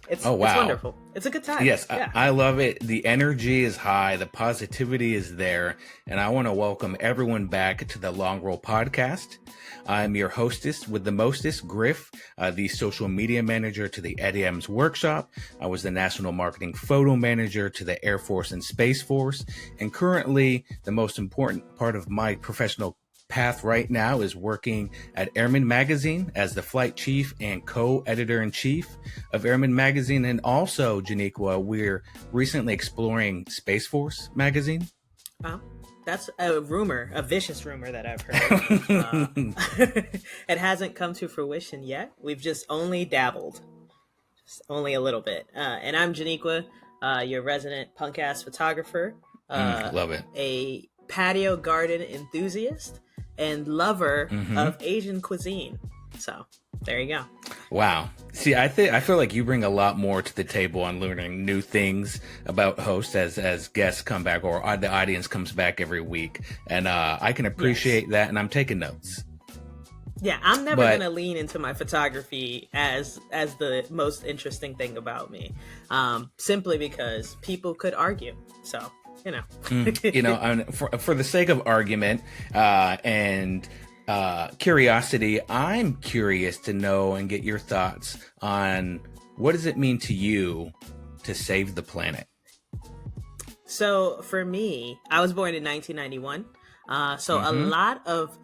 It's Oh, wow. it's wonderful. It's a good time. Yes, Yeah. I love it. The energy is high, the positivity is there, and I want to welcome everyone back to the Long Roll Podcast. I'm your hostess with the mostest, Griff, the social media manager to the Eddie Adams Workshop. I was the national marketing photo manager to the Air Force and Space Force, and currently the most important part of my professional path right now is working at Airman Magazine as the flight chief and co-editor-in-chief of Airman Magazine. And also, Janiqua, we're recently exploring Space Force Magazine. That's a rumor, a vicious rumor that I've heard. It hasn't come to fruition yet. We've just only dabbled, just only a little bit. And I'm Janiqua, your resident punk-ass photographer. Love it. A patio garden enthusiast and lover of Asian cuisine. So there you go. Wow. See, I feel like you bring a lot more to the table on learning new things about hosts as guests come back or the audience comes back every week. And I can appreciate that, and I'm taking notes. Yeah, I'm never going to lean into my photography as the most interesting thing about me, simply because people could argue. So, for the sake of argument and curiosity, I'm curious to know and get your thoughts on what does it mean to you to save the planet? So for me, I was born in 1991. A lot of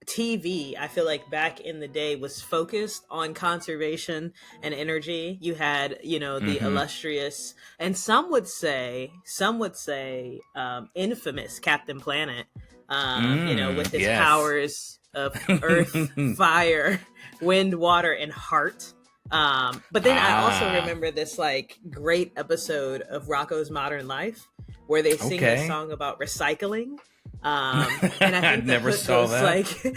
TV, I feel like back in the day, was focused on conservation and energy. You had, the illustrious, and some would say, infamous Captain Planet, with his powers of earth, fire, wind, water, and heart. But then I also remember this great episode of Rocko's Modern Life where they sing a song about recycling. And I think never saw that.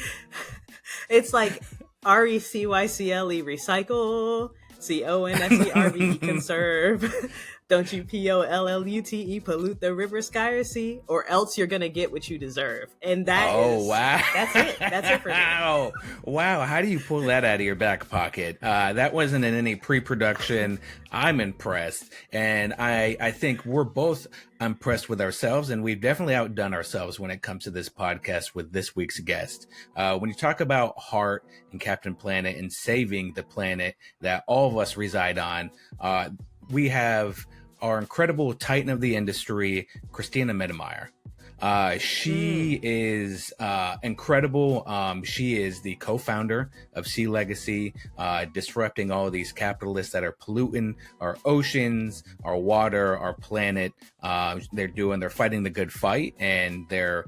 It's like RECYCLE recycle, CONSERVE conserve. Don't you POLLUTE pollute the river, sky, or sea, or else you're gonna get what you deserve. And wow, that's it. That's it for me. Wow, how do you pull that out of your back pocket? That wasn't in any pre-production. I'm impressed, and I think we're both impressed with ourselves, and we've definitely outdone ourselves when it comes to this podcast with this week's guest. When you talk about heart and Captain Planet and saving the planet that all of us reside on, we have our incredible titan of the industry, Cristina Mittermeier. She is incredible. She is the co-founder of SeaLegacy, disrupting all of these capitalists that are polluting our oceans, our water, our planet. They're fighting the good fight, and they're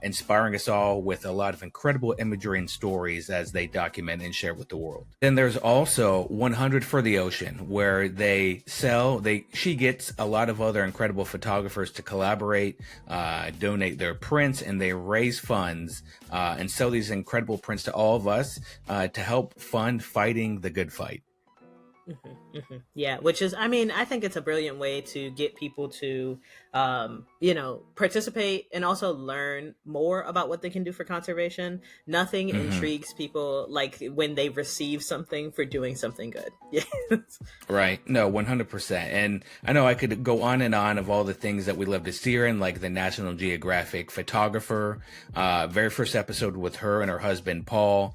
inspiring us all with a lot of incredible imagery and stories as they document and share with the world. Then there's also 100 for the Ocean, where she gets a lot of other incredible photographers to collaborate, donate their prints, and they raise funds and sell these incredible prints to all of us to help fund fighting the good fight. Yeah, which is, I think it's a brilliant way to get people to, participate and also learn more about what they can do for conservation. Nothing intrigues people like when they receive something for doing something good. Yeah. Right. No, 100%. And I know I could go on and on of all the things that we love to see her in, like the National Geographic photographer, very first episode with her and her husband, Paul.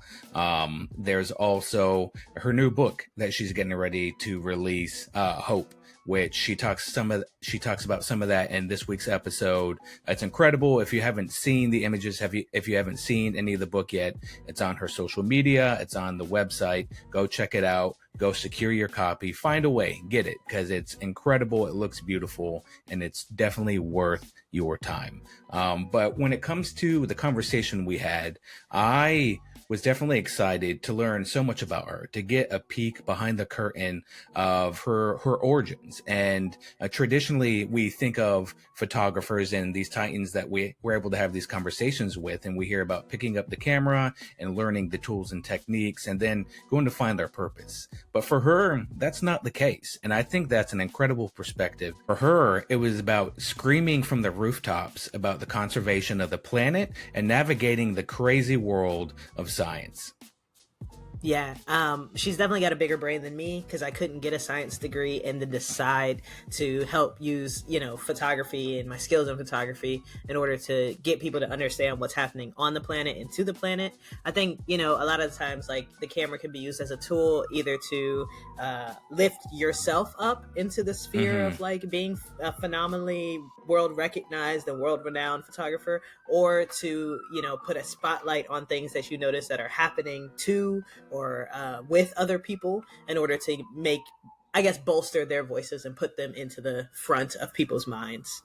There's also her new book that she's getting ready to release, Hope, which she talks about some of that in this week's episode. It's incredible. If you haven't seen the images, if you haven't seen any of the book yet, it's on her social media, it's on the website. Go check it out. Go secure your copy. Find a way, get it, because it's incredible. It looks beautiful, and it's definitely worth your time. But when it comes to the conversation we had, I was definitely excited to learn so much about her, to get a peek behind the curtain of her origins. And traditionally, we think of photographers and these titans that we're able to have these conversations with, and we hear about picking up the camera and learning the tools and techniques and then going to find their purpose. But for her, that's not the case. And I think that's an incredible perspective. For her, it was about screaming from the rooftops about the conservation of the planet and navigating the crazy world of science. Yeah, she's definitely got a bigger brain than me because I couldn't get a science degree and then decide to help use, photography and my skills in photography in order to get people to understand what's happening on the planet and to the planet. I think, a lot of times, like, the camera can be used as a tool either to lift yourself up into the sphere of, like, being a phenomenally world recognized and world renowned photographer, or to, put a spotlight on things that you notice that are happening to or with other people in order to make, I guess, bolster their voices and put them into the front of people's minds.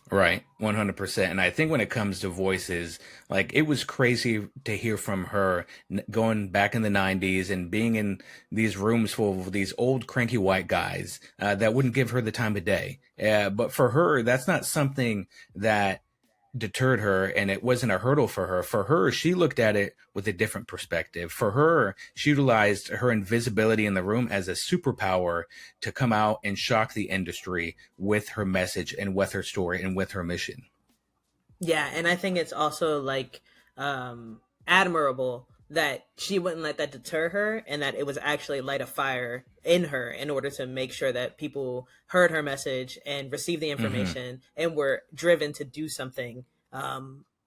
Right, 100%. And I think when it comes to voices, like, it was crazy to hear from her going back in the 90s and being in these rooms full of these old cranky white guys that wouldn't give her the time of day. But for her, that's not something that deterred her, and it wasn't a hurdle for her. For her, she looked at it with a different perspective. For her, she utilized her invisibility in the room as a superpower to come out and shock the industry with her message and with her story and with her mission. Yeah, and I think it's also, like, admirable that she wouldn't let that deter her, and that it was actually light a fire in her in order to make sure that people heard her message and received the information and were driven to do something,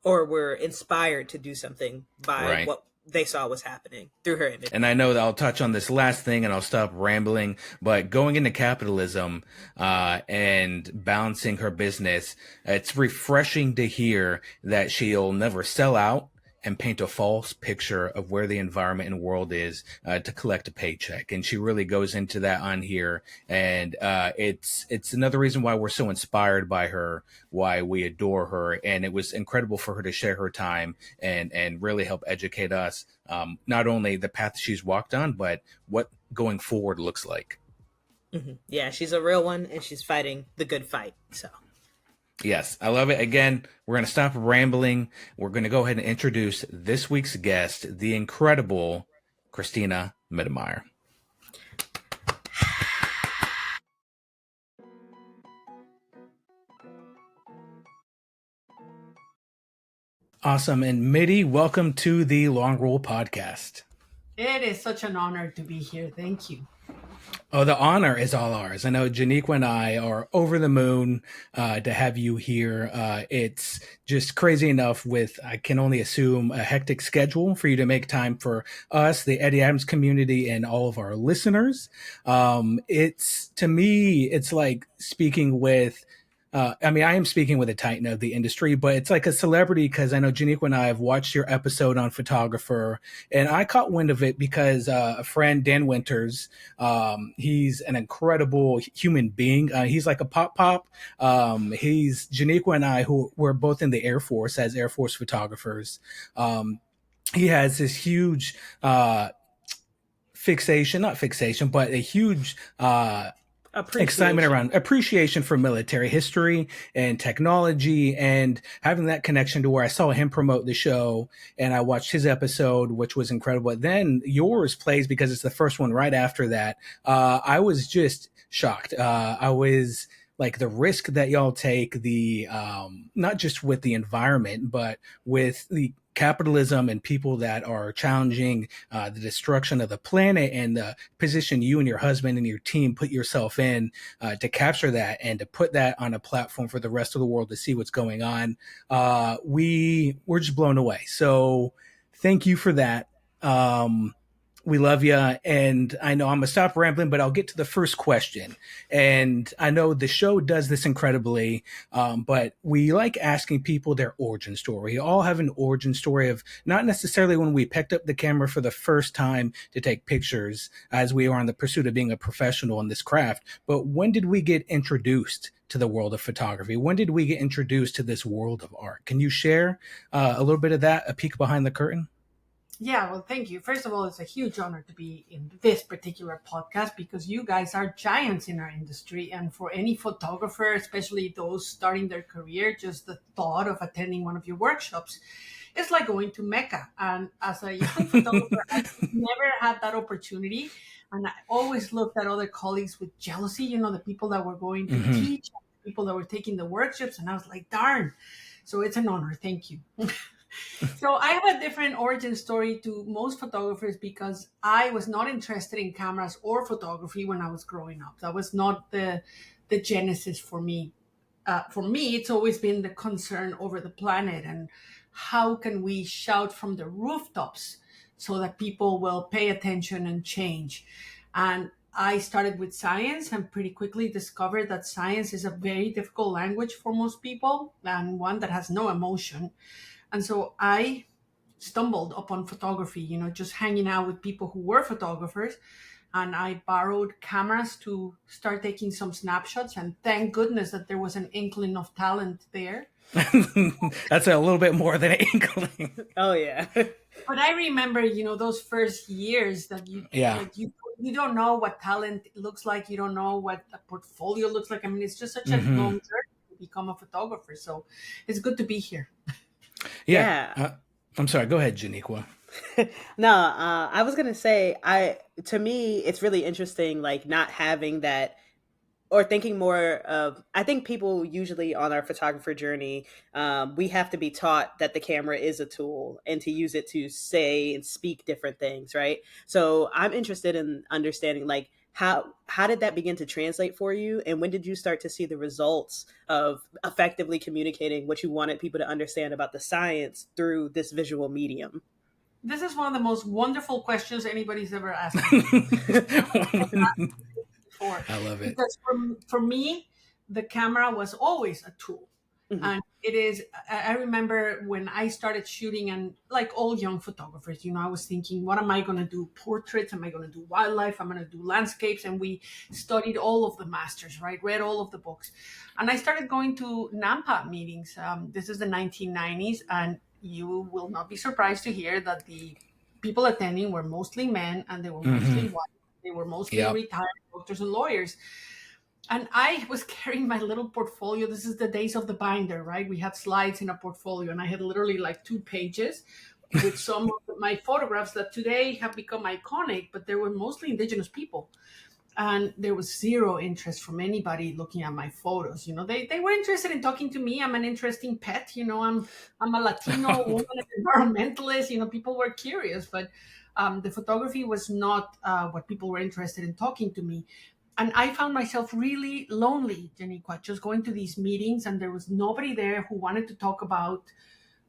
or were inspired to do something by Right. what they saw was happening through her image. And I know that I'll touch on this last thing and I'll stop rambling, but going into capitalism and balancing her business, it's refreshing to hear that she'll never sell out and paint a false picture of where the environment and world is to collect a paycheck. And she really goes into that on here. And it's another reason why we're so inspired by her, why we adore her. And it was incredible for her to share her time and really help educate us, not only the path she's walked on, but what going forward looks like. Yeah, she's a real one, and she's fighting the good fight. So. Yes, I love it. Again, we're going to stop rambling. We're going to go ahead and introduce this week's guest, the incredible Cristina Mittermeier. Awesome. And Mitty, welcome to the Long Roll Podcast. It is such an honor to be here. Thank you. Oh, the honor is all ours. I know Janiqua and I are over the moon to have you here. It's just crazy enough with, I can only assume, a hectic schedule for you to make time for us, the Eddie Adams community, and all of our listeners. To me, it's like speaking with I am speaking with a titan of the industry, but it's like a celebrity because I know Janiqua and I have watched your episode on Photographer, and I caught wind of it because a friend, Dan Winters, he's an incredible human being. He's like a pop. He's Janiqua and I, who were both in the Air Force as Air Force photographers. He has this huge not fixation, but a huge excitement around appreciation for military history and technology, and having that connection to where I saw him promote the show and I watched his episode, which was incredible. Then yours plays because it's the first one right after that. I was just shocked. I was like, the risk that y'all take, the not just with the environment, but with the capitalism and people that are challenging the destruction of the planet, and the position you and your husband and your team put yourself in to capture that and to put that on a platform for the rest of the world to see what's going on. We're just blown away. So thank you for that. We love you. And I know I'm going to stop rambling, but I'll get to the first question. And I know the show does this incredibly, but we like asking people their origin story. We all have an origin story of not necessarily when we picked up the camera for the first time to take pictures, as we are on the pursuit of being a professional in this craft, but when did we get introduced to the world of photography? When did we get introduced to this world of art? Can you share a little bit of that, a peek behind the curtain? Yeah, well, thank you. First of all, it's a huge honor to be in this particular podcast because you guys are giants in our industry. And for any photographer, especially those starting their career, just the thought of attending one of your workshops is like going to Mecca. And as a young photographer, I never had that opportunity. And I always looked at other colleagues with jealousy, the people that were going to teach, people that were taking the workshops. And I was like, darn. So it's an honor. Thank you. So I have a different origin story to most photographers because I was not interested in cameras or photography when I was growing up. That was not the genesis for me. For me, it's always been the concern over the planet and how can we shout from the rooftops so that people will pay attention and change. And I started with science and pretty quickly discovered that science is a very difficult language for most people and one that has no emotion. And so I stumbled upon photography, just hanging out with people who were photographers. And I borrowed cameras to start taking some snapshots. And thank goodness that there was an inkling of talent there. That's a little bit more than an inkling. Oh, yeah. But I remember, those first years that you don't know what talent looks like. You don't know what a portfolio looks like. I mean, it's just such a long journey to become a photographer. So it's good to be here. Yeah. I'm sorry. Go ahead, Janiqua. No, I was gonna say, to me, it's really interesting, like not having that, or thinking more of. I think people usually on our photographer journey, we have to be taught that the camera is a tool and to use it to say and speak different things, right? So I'm interested in understanding, like, how did that begin to translate for you, and when did you start to see the results of effectively communicating what you wanted people to understand about the science through this visual medium? This is one of the most wonderful questions anybody's ever asked me. I love it. Because for me, the camera was always a tool. Mm-hmm. And it is, I remember when I started shooting, and like all young photographers, I was thinking, what am I going to do? Portraits? Am I going to do wildlife? I'm going to do landscapes. And we studied all of the masters, right? Read all of the books. And I started going to NAMPA meetings. This is the 1990s. And you will not be surprised to hear that the people attending were mostly men and they were mostly white. They were mostly retired doctors and lawyers. And I was carrying my little portfolio. This is the days of the binder, right? We had slides in a portfolio, and I had literally like 2 pages with some of my photographs that today have become iconic, but they were mostly indigenous people. And there was zero interest from anybody looking at my photos. They were interested in talking to me. I'm an interesting pet. I'm a Latino woman, environmentalist. People were curious, but the photography was not what people were interested in talking to me. And I found myself really lonely, Janiqua, just going to these meetings, and there was nobody there who wanted to talk about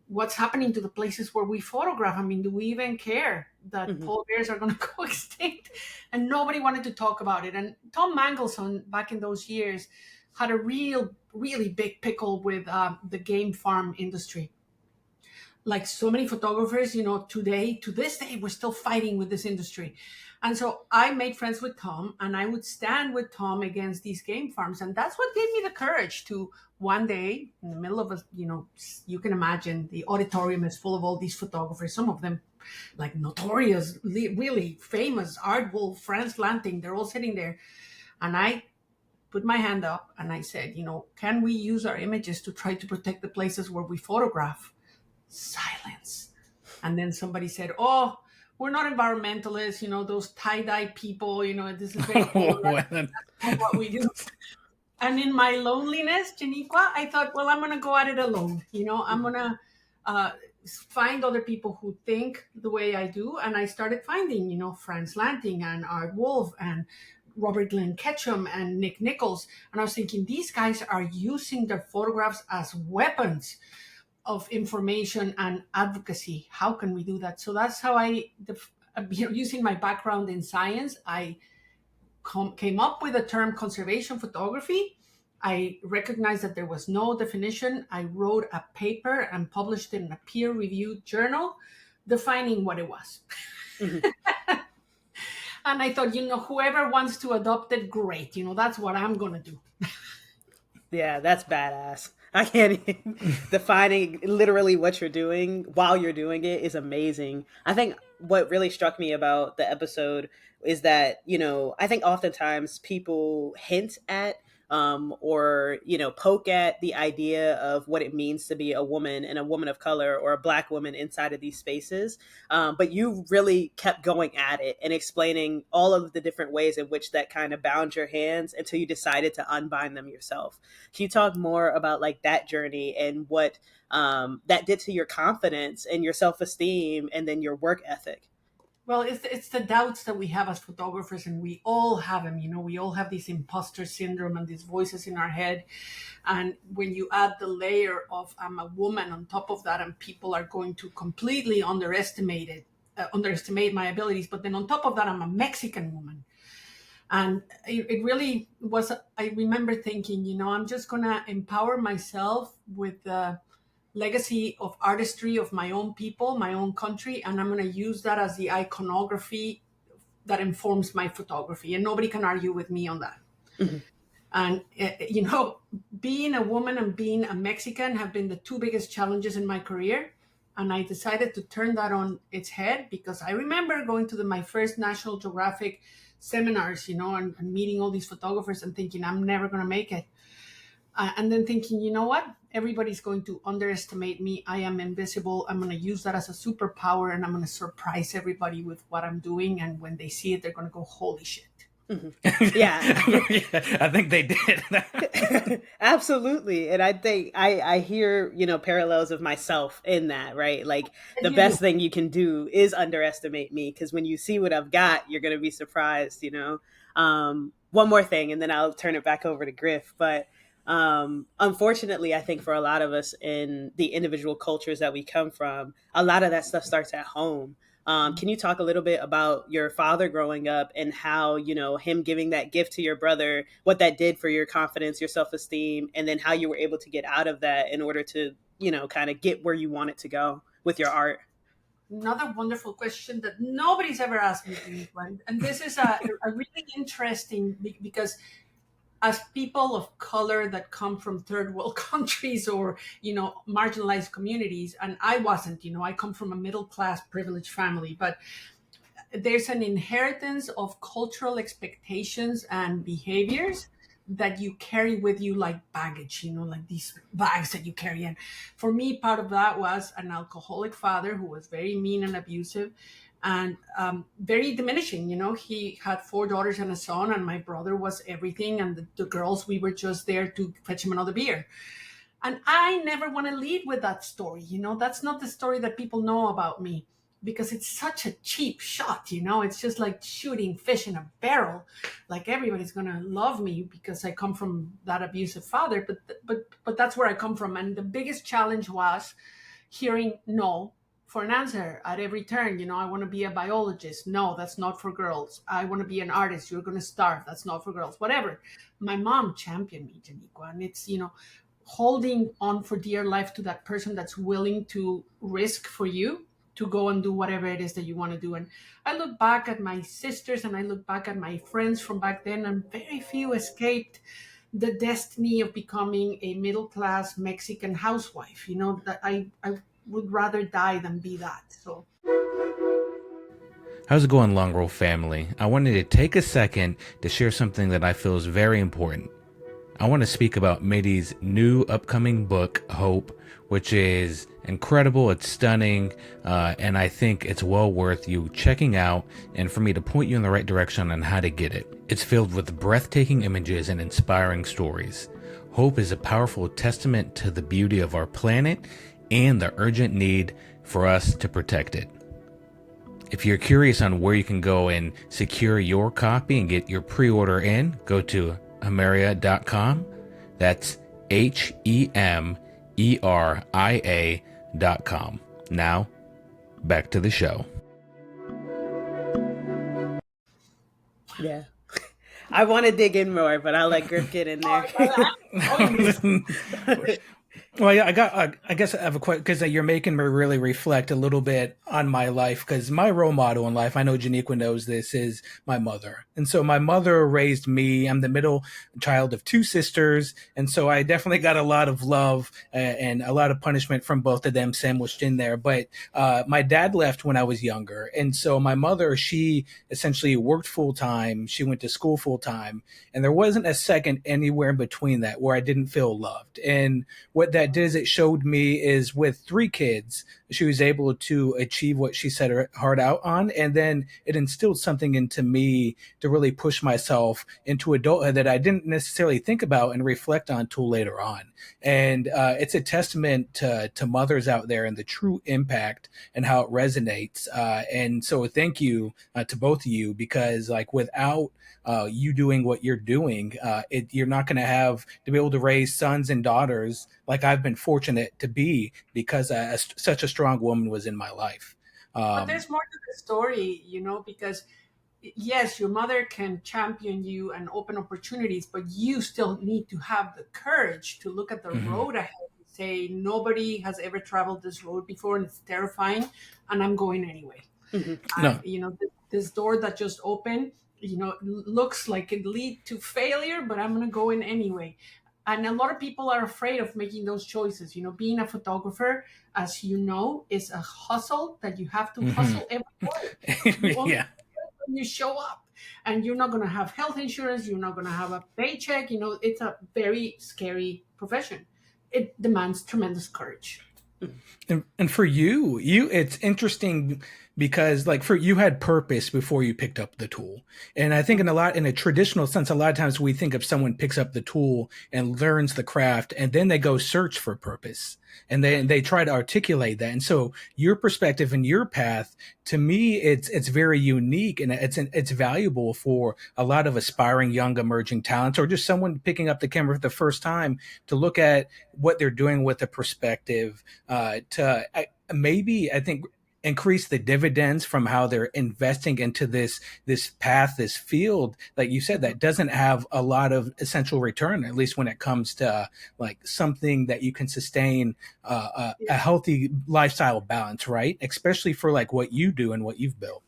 what's happening to the places where we photograph. I mean, do we even care that polar bears are going to go extinct? And nobody wanted to talk about it. And Tom Mangelson, back in those years, had a really big pickle with the game farm industry. Like so many photographers, today, to this day, we're still fighting with this industry. And so I made friends with Tom, and I would stand with Tom against these game farms. And that's what gave me the courage to one day, in the middle of you can imagine the auditorium is full of all these photographers, some of them like notorious, really famous, Art Wolf, Franz Lanting, they're all sitting there. And I put my hand up and I said, can we use our images to try to protect the places where we photograph? Silence. And then somebody said, oh, we're not environmentalists, those tie-dye people, this is very cool. That's not what we do. And in my loneliness, Janiqua, I thought, well, I'm going to go at it alone. I'm going to find other people who think the way I do. And I started finding, Franz Lanting and Art Wolf and Robert Glenn Ketchum and Nick Nichols. And I was thinking, these guys are using their photographs as weapons of information and advocacy. How can we do that? So that's how using my background in science, I came up with the term conservation photography. I recognized that there was no definition. I wrote a paper and published it in a peer-reviewed journal defining what it was. Mm-hmm. And I thought, whoever wants to adopt it, great. That's what I'm going to do. Yeah, that's badass. I can't even defining literally what you're doing while you're doing it is amazing. I think what really struck me about the episode is that, I think oftentimes people hint at or, poke at the idea of what it means to be a woman and a woman of color or a Black woman inside of these spaces. But you really kept going at it and explaining all of the different ways in which that kind of bound your hands until you decided to unbind them yourself. Can you talk more about like that journey and what that did to your confidence and your self-esteem and then your work ethic? Well, it's the doubts that we have as photographers, and we all have them. We all have this imposter syndrome and these voices in our head. And when you add the layer of I'm a woman on top of that, and people are going to completely underestimate my abilities. But then on top of that, I'm a Mexican woman. And it really was, I remember thinking, I'm just going to empower myself with the legacy of artistry of my own people, my own country, and I'm going to use that as the iconography that informs my photography. And nobody can argue with me on that. Mm-hmm. And, being a woman and being a Mexican have been the two biggest challenges in my career. And I decided to turn that on its head, because I remember going to my first National Geographic seminars, and meeting all these photographers and thinking, I'm never going to make it. And then thinking, you know what? Everybody's going to underestimate me. I am invisible. I'm going to use that as a superpower, and I'm going to surprise everybody with what I'm doing. And when they see it, they're going to go, holy shit. Mm-hmm. Yeah. I think they did. Absolutely. And I think I hear, parallels of myself in that, right? Like the best thing you can do is underestimate me, because when you see what I've got, you're going to be surprised, One more thing, and then I'll turn it back over to Griff. But unfortunately, I think for a lot of us in the individual cultures that we come from, a lot of that stuff starts at home. Can you talk a little bit about your father growing up and how, him giving that gift to your brother, what that did for your confidence, your self-esteem, and then how you were able to get out of that in order to, kind of get where you want it to go with your art? Another wonderful question that nobody's ever asked me. And this is a really interesting, because as people of color that come from third world countries or, marginalized communities, and I wasn't, I come from a middle class privileged family, but there's an inheritance of cultural expectations and behaviors that you carry with you like baggage, like these bags that you carry in. For me, part of that was an alcoholic father who was very mean and abusive, and very diminishing. He had 4 daughters and a son, and my brother was everything. And the girls, we were just there to fetch him another beer. And I never want to lead with that story. That's not the story that people know about me, because it's such a cheap shot. It's just like shooting fish in a barrel. Like everybody's going to love me because I come from that abusive father. But that's where I come from. And the biggest challenge was hearing no for an answer at every turn. I want to be a biologist. No, that's not for girls. I want to be an artist. You're going to starve. That's not for girls. Whatever. My mom championed me, Janiqua. And it's, holding on for dear life to that person that's willing to risk for you to go and do whatever it is that you want to do. And I look back at my sisters and I look back at my friends from back then, and very few escaped the destiny of becoming a middle-class Mexican housewife. That I would rather die than be that. So how's it going, Long Roll family? I wanted to take a second to share something that I feel is very important. I want to speak about Mitty's new upcoming book, Hope, which is incredible. It's stunning, and I think it's well worth you checking out and for me to point you in the right direction on how to get it. It's filled with breathtaking images and inspiring stories. Hope is a powerful testament to the beauty of our planet and the urgent need for us to protect it. If you're curious on where you can go and secure your copy and get your pre-order in, go to Hemeria.com. That's HEMERIA.com. Now, back to the show. Yeah. I want to dig in more, but I'll let Griff get in there. Well, yeah, I guess I have a question because you're making me really reflect a little bit on my life. Because my role model in life, I know Janiqua knows this, is my mother. And so my mother raised me. I'm the middle child of two sisters, and so I definitely got a lot of love and a lot of punishment from both of them sandwiched in there. But my dad left when I was younger, and so my mother, she essentially worked full time. She went to school full time, and there wasn't a second anywhere in between that where I didn't feel loved. And what that did is it showed me is with three kids, she was able to achieve what she set her heart out on. And then it instilled something into me to really push myself into adulthood that I didn't necessarily think about and reflect on till later on. And it's a testament to mothers out there and the true impact and how it resonates. And so thank you to both of you, because like without you doing what you're doing, you're not going to have to be able to raise sons and daughters like I've been fortunate to be because such a strong woman was in my life. But Um, there's more to the story, because yes, your mother can champion you and open opportunities, but you still need to have the courage to look at the mhm. road ahead and say, nobody has ever traveled this road before and it's terrifying, and I'm going anyway. Hmm. No. This door that just opened, looks like it lead to failure, but I'm going to go in anyway. And a lot of people are afraid of making those choices. Being a photographer, as you know, is a hustle that you have to Hmm. hustle every day. You only Yeah. when you show up, and you're not going to have health insurance, you're not going to have a paycheck. It's a very scary profession. It demands tremendous courage. And for you, it's interesting because like for you had purpose before you picked up the tool. And I think in a traditional sense, a lot of times we think of someone picks up the tool and learns the craft and then they go search for purpose and they try to articulate that. And so your perspective and your path, to me, it's very unique and it's valuable for a lot of aspiring young emerging talents or just someone picking up the camera for the first time to look at what they're doing with a perspective to maybe I think increase the dividends from how they're investing into this path, this field, like you said, that doesn't have a lot of essential return, at least when it comes to like something that you can sustain a healthy lifestyle balance, right? Especially for like what you do and what you've built.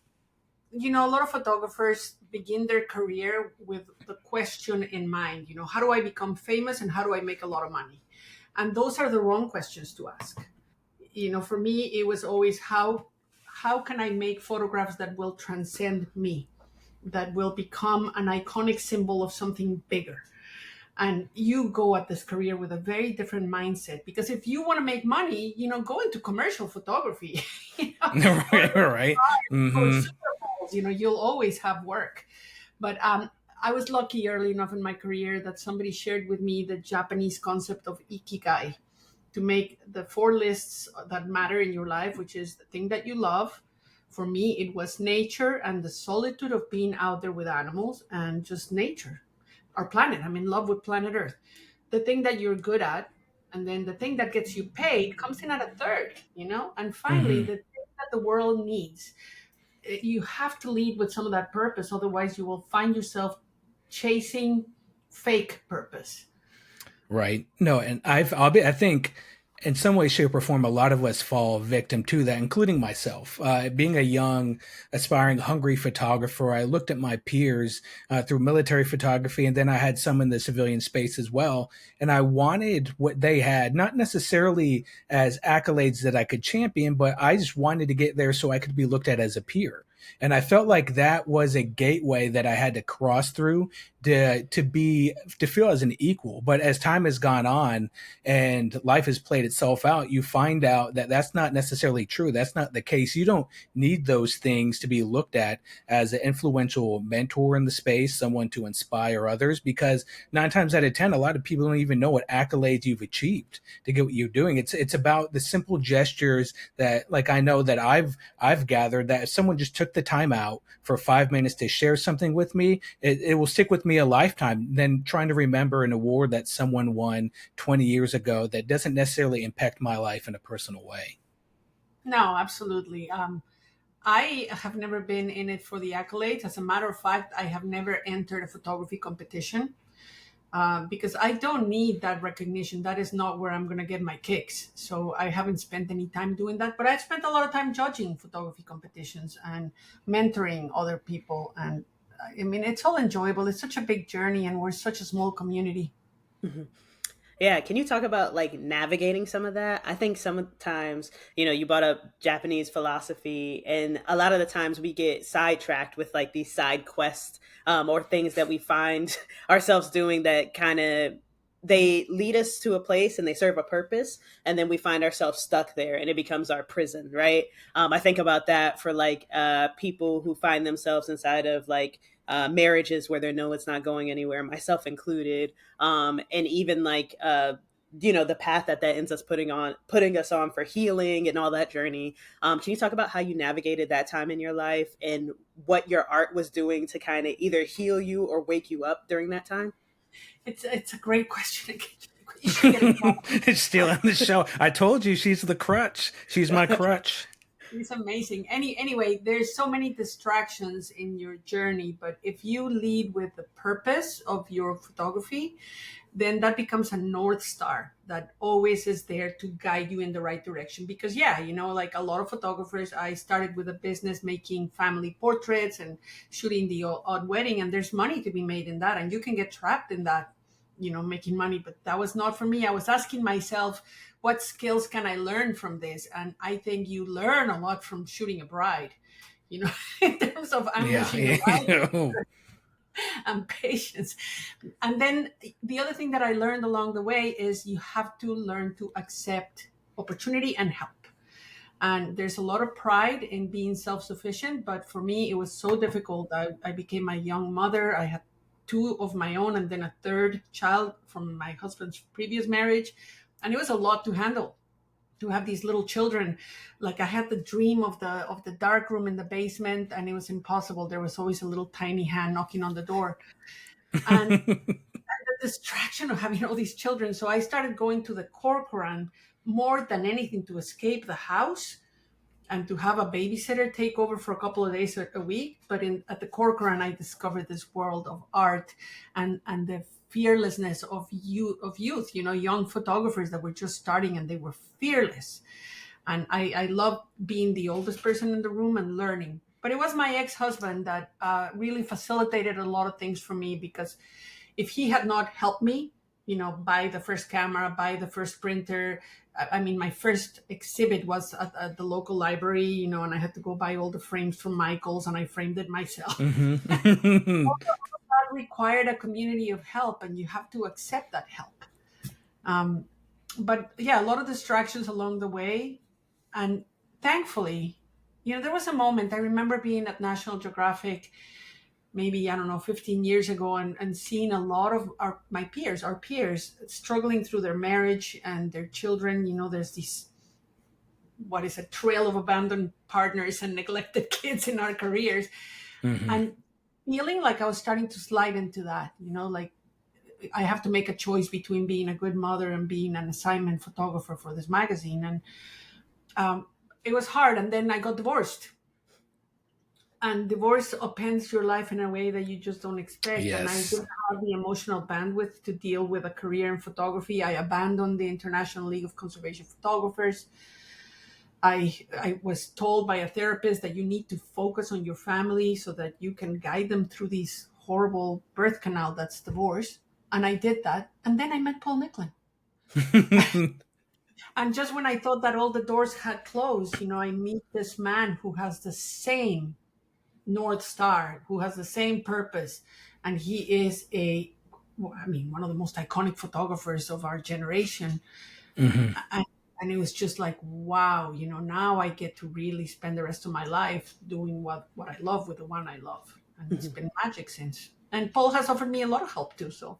A lot of photographers begin their career with the question in mind, how do I become famous and how do I make a lot of money? And those are the wrong questions to ask. For me, it was always how can I make photographs that will transcend me, that will become an iconic symbol of something bigger. And you go at this career with a very different mindset, because if you want to make money, go into commercial photography, or Right, right. or Mm-hmm. Super Bowls. You'll always have work. But I was lucky early enough in my career that somebody shared with me the Japanese concept of ikigai, to make the four lists that matter in your life, which is the thing that you love. For me, it was nature and the solitude of being out there with animals and just nature, our planet. I'm in love with planet Earth. The thing that you're good at, and then the thing that gets you paid comes in at a third. And finally, Mm-hmm. the thing that the world needs. You have to lead with some of that purpose, otherwise, you will find yourself chasing fake purpose. Right. No, and I think in some way, shape, or form, a lot of us fall victim to that, including myself. Being a young, aspiring, hungry photographer, I looked at my peers through military photography, and then I had some in the civilian space as well. And I wanted what they had, not necessarily as accolades that I could champion, but I just wanted to get there so I could be looked at as a peer. And I felt like that was a gateway that I had to cross through to feel as an equal. But as time has gone on and life has played itself out, you find out that that's not necessarily true. That's not the case. You don't need those things to be looked at as an influential mentor in the space, someone to inspire others, because 9 times out of 10, a lot of people don't even know what accolades you've achieved to get what you're doing. It's about the simple gestures that, like, I know that I've gathered that if someone just took the time out for 5 minutes to share something with me, it will stick with me a lifetime than trying to remember an award that someone won 20 years ago that doesn't necessarily impact my life in a personal way. No, absolutely. I have never been in it for the accolades. As a matter of fact, I have never entered a photography competition. because I don't need that recognition. That is not where I'm going to get my kicks. So I haven't spent any time doing that, but I've spent a lot of time judging photography competitions and mentoring other people. And I mean, it's all enjoyable. It's such a big journey, and we're such a small community. Mm-hmm. Yeah, can you talk about like navigating some of that? I think sometimes, you brought up Japanese philosophy, and a lot of the times we get sidetracked with like these side quests, or things that we find ourselves doing that kind of they lead us to a place and they serve a purpose, and then we find ourselves stuck there and it becomes our prison, right? I think about that for like people who find themselves inside of like marriages where they know it's not going anywhere, myself included, and even like the path that ends us putting us on for healing and all that journey. Can you talk about how you navigated that time in your life and what your art was doing to kind of either heal you or wake you up during that time? It's a great question. You should get It's still on the show. I told you she's the crutch. She's my crutch. It's amazing. Anyway, there's so many distractions in your journey, but if you lead with the purpose of your photography, then that becomes a North Star that always is there to guide you in the right direction. Because yeah, like a lot of photographers, I started with a business making family portraits and shooting the odd wedding, and there's money to be made in that, and you can get trapped in that, making money. But that was not for me. I was asking myself, what skills can I learn from this? And I think you learn a lot from shooting a bride, in terms of ambushing a bride and patience. And then the other thing that I learned along the way is you have to learn to accept opportunity and help. And there's a lot of pride in being self-sufficient, but for me, it was so difficult. I became a young mother. I had two of my own and then a third child from my husband's previous marriage. And it was a lot to handle, to have these little children. Like I had the dream of the dark room in the basement, and it was impossible. There was always a little tiny hand knocking on the door. And the distraction of having all these children. So I started going to the Corcoran more than anything to escape the house and to have a babysitter take over for a couple of days a week. But at the Corcoran, I discovered this world of art and the fearlessness of youth, young photographers that were just starting, and they were fearless. And I love being the oldest person in the room and learning. But it was my ex-husband that really facilitated a lot of things for me, because if he had not helped me, buy the first camera, buy the first printer. I mean, my first exhibit was at the local library, and I had to go buy all the frames from Michael's, and I framed it myself. Mm-hmm. All that required a community of help, and you have to accept that help. But yeah, a lot of distractions along the way. And thankfully, there was a moment, I remember being at National Geographic, maybe, I don't know, 15 years ago, and seeing a lot of our peers struggling through their marriage and their children. There's this, what is a trail of abandoned partners and neglected kids in our careers. Mm-hmm. And feeling like I was starting to slide into that, like I have to make a choice between being a good mother and being an assignment photographer for this magazine. And it was hard. And then I got divorced. And divorce upends your life in a way that you just don't expect. Yes. And I didn't have the emotional bandwidth to deal with a career in photography. I abandoned the International League of Conservation Photographers. I was told by a therapist that you need to focus on your family so that you can guide them through this horrible birth canal that's divorce. And I did that. And then I met Paul Nicklin. And just when I thought that all the doors had closed, I meet this man who has the same North Star, who has the same purpose. And he is one of the most iconic photographers of our generation. Mm-hmm. And it was just like, wow, now I get to really spend the rest of my life doing what I love with the one I love. And it's been magic since. And Paul has offered me a lot of help too, so.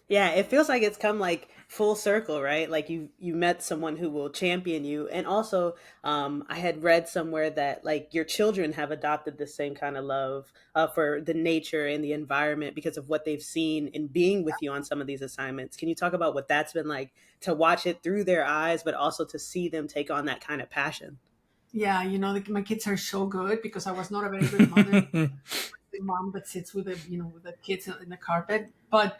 Yeah, it feels like it's come like full circle, right? Like you met someone who will champion you. And also, I had read somewhere that like your children have adopted the same kind of love for the nature and the environment because of what they've seen in being with you on some of these assignments. Can you talk about what that's been like to watch it through their eyes, but also to see them take on that kind of passion? Yeah, my kids are so good because I was not a very good mother. The mom that sits with the kids in the carpet. But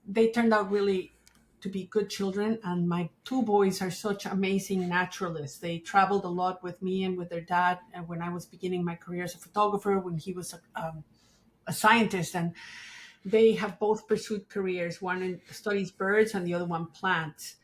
they turned out really to be good children. And my two boys are such amazing naturalists. They traveled a lot with me and with their dad. And when I was beginning my career as a photographer, when he was a scientist, and they have both pursued careers. One studies birds and the other one plants.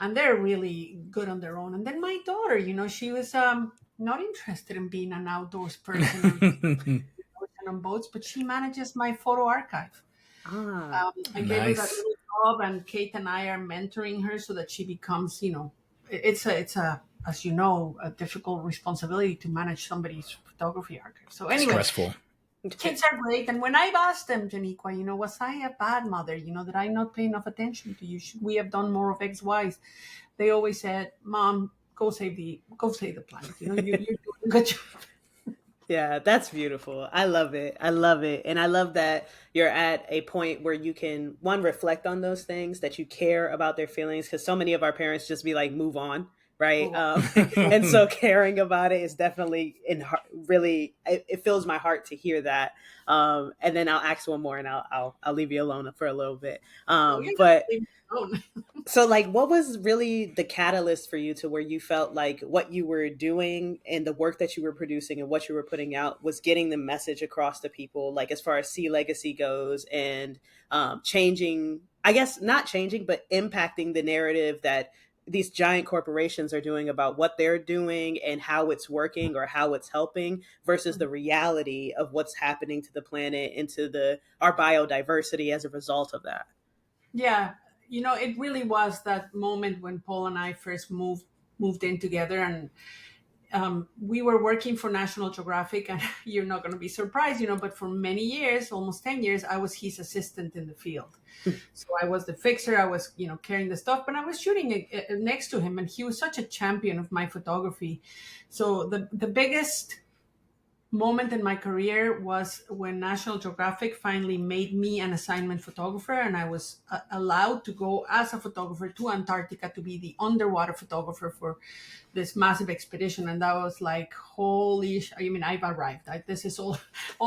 And they're really good on their own. And then my daughter, she was not interested in being an outdoors person or on boats, but she manages my photo archive. I gave her that little job, and Kate and I are mentoring her so that she becomes, it's a as you know, a difficult responsibility to manage somebody's photography archive. So anyway, stressful. Kids are great. And when I've asked them, Janiqua, was I a bad mother? That I not pay enough attention to you? Should we have done more of X, Y's? They always said, Mom, go save the planet. You're doing a good job. Yeah, that's beautiful. I love it. I love it. And I love that you're at a point where you can, one, reflect on those things, that you care about their feelings, because so many of our parents just be like, move on. Right. And so caring about it is definitely really, it fills my heart to hear that. And then I'll ask one more, and I'll leave you alone for a little bit. But so like, what was really the catalyst for you to where you felt like what you were doing and the work that you were producing and what you were putting out was getting the message across to people, like as far as SeaLegacy goes, and changing, I guess not changing, but impacting the narrative that these giant corporations are doing about what they're doing and how it's working or how it's helping versus the reality of what's happening to the planet and to our biodiversity as a result of that? Yeah. It really was that moment when Paul and I first moved in together, and we were working for National Geographic, and you're not going to be surprised, but for many years, almost 10 years, I was his assistant in the field. So I was the fixer, I was, carrying the stuff, but I was shooting next to him, and he was such a champion of my photography. So the biggest moment in my career was when National Geographic finally made me an assignment photographer, and I was allowed to go as a photographer to Antarctica to be the underwater photographer for this massive expedition. And that was like, I've arrived. This is all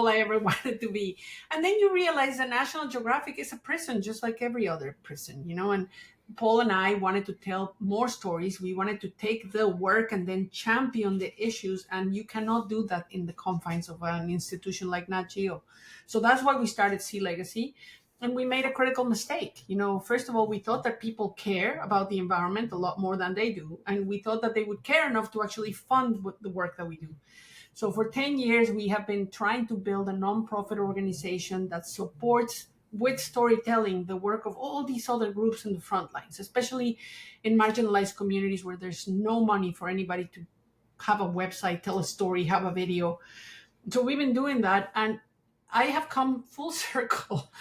I ever wanted to be. And then you realize that National Geographic is a prison, just like every other prison, and Paul and I wanted to tell more stories. We wanted to take the work and then champion the issues. And you cannot do that in the confines of an institution like Nat Geo. So that's why we started SeaLegacy. And we made a critical mistake. First of all, we thought that people care about the environment a lot more than they do. And we thought that they would care enough to actually fund the work that we do. So for 10 years, we have been trying to build a nonprofit organization that supports with storytelling the work of all these other groups in the front lines, especially in marginalized communities where there's no money for anybody to have a website, tell a story, have a video. So we've been doing that, and I have come full circle.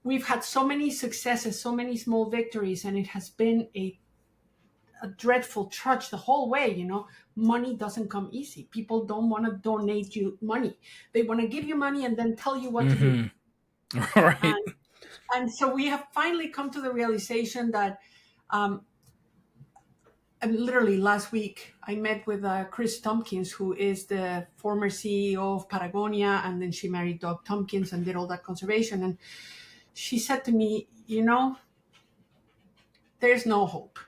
We've had so many successes, so many small victories, and it has been a dreadful trudge the whole way. Money doesn't come easy. People don't want to donate you money. They want to give you money and then tell you what to do. Right. And so we have finally come to the realization that and literally last week, I met with Chris Tompkins, who is the former CEO of Patagonia, and then she married Doug Tompkins and did all that conservation. And she said to me, there's no hope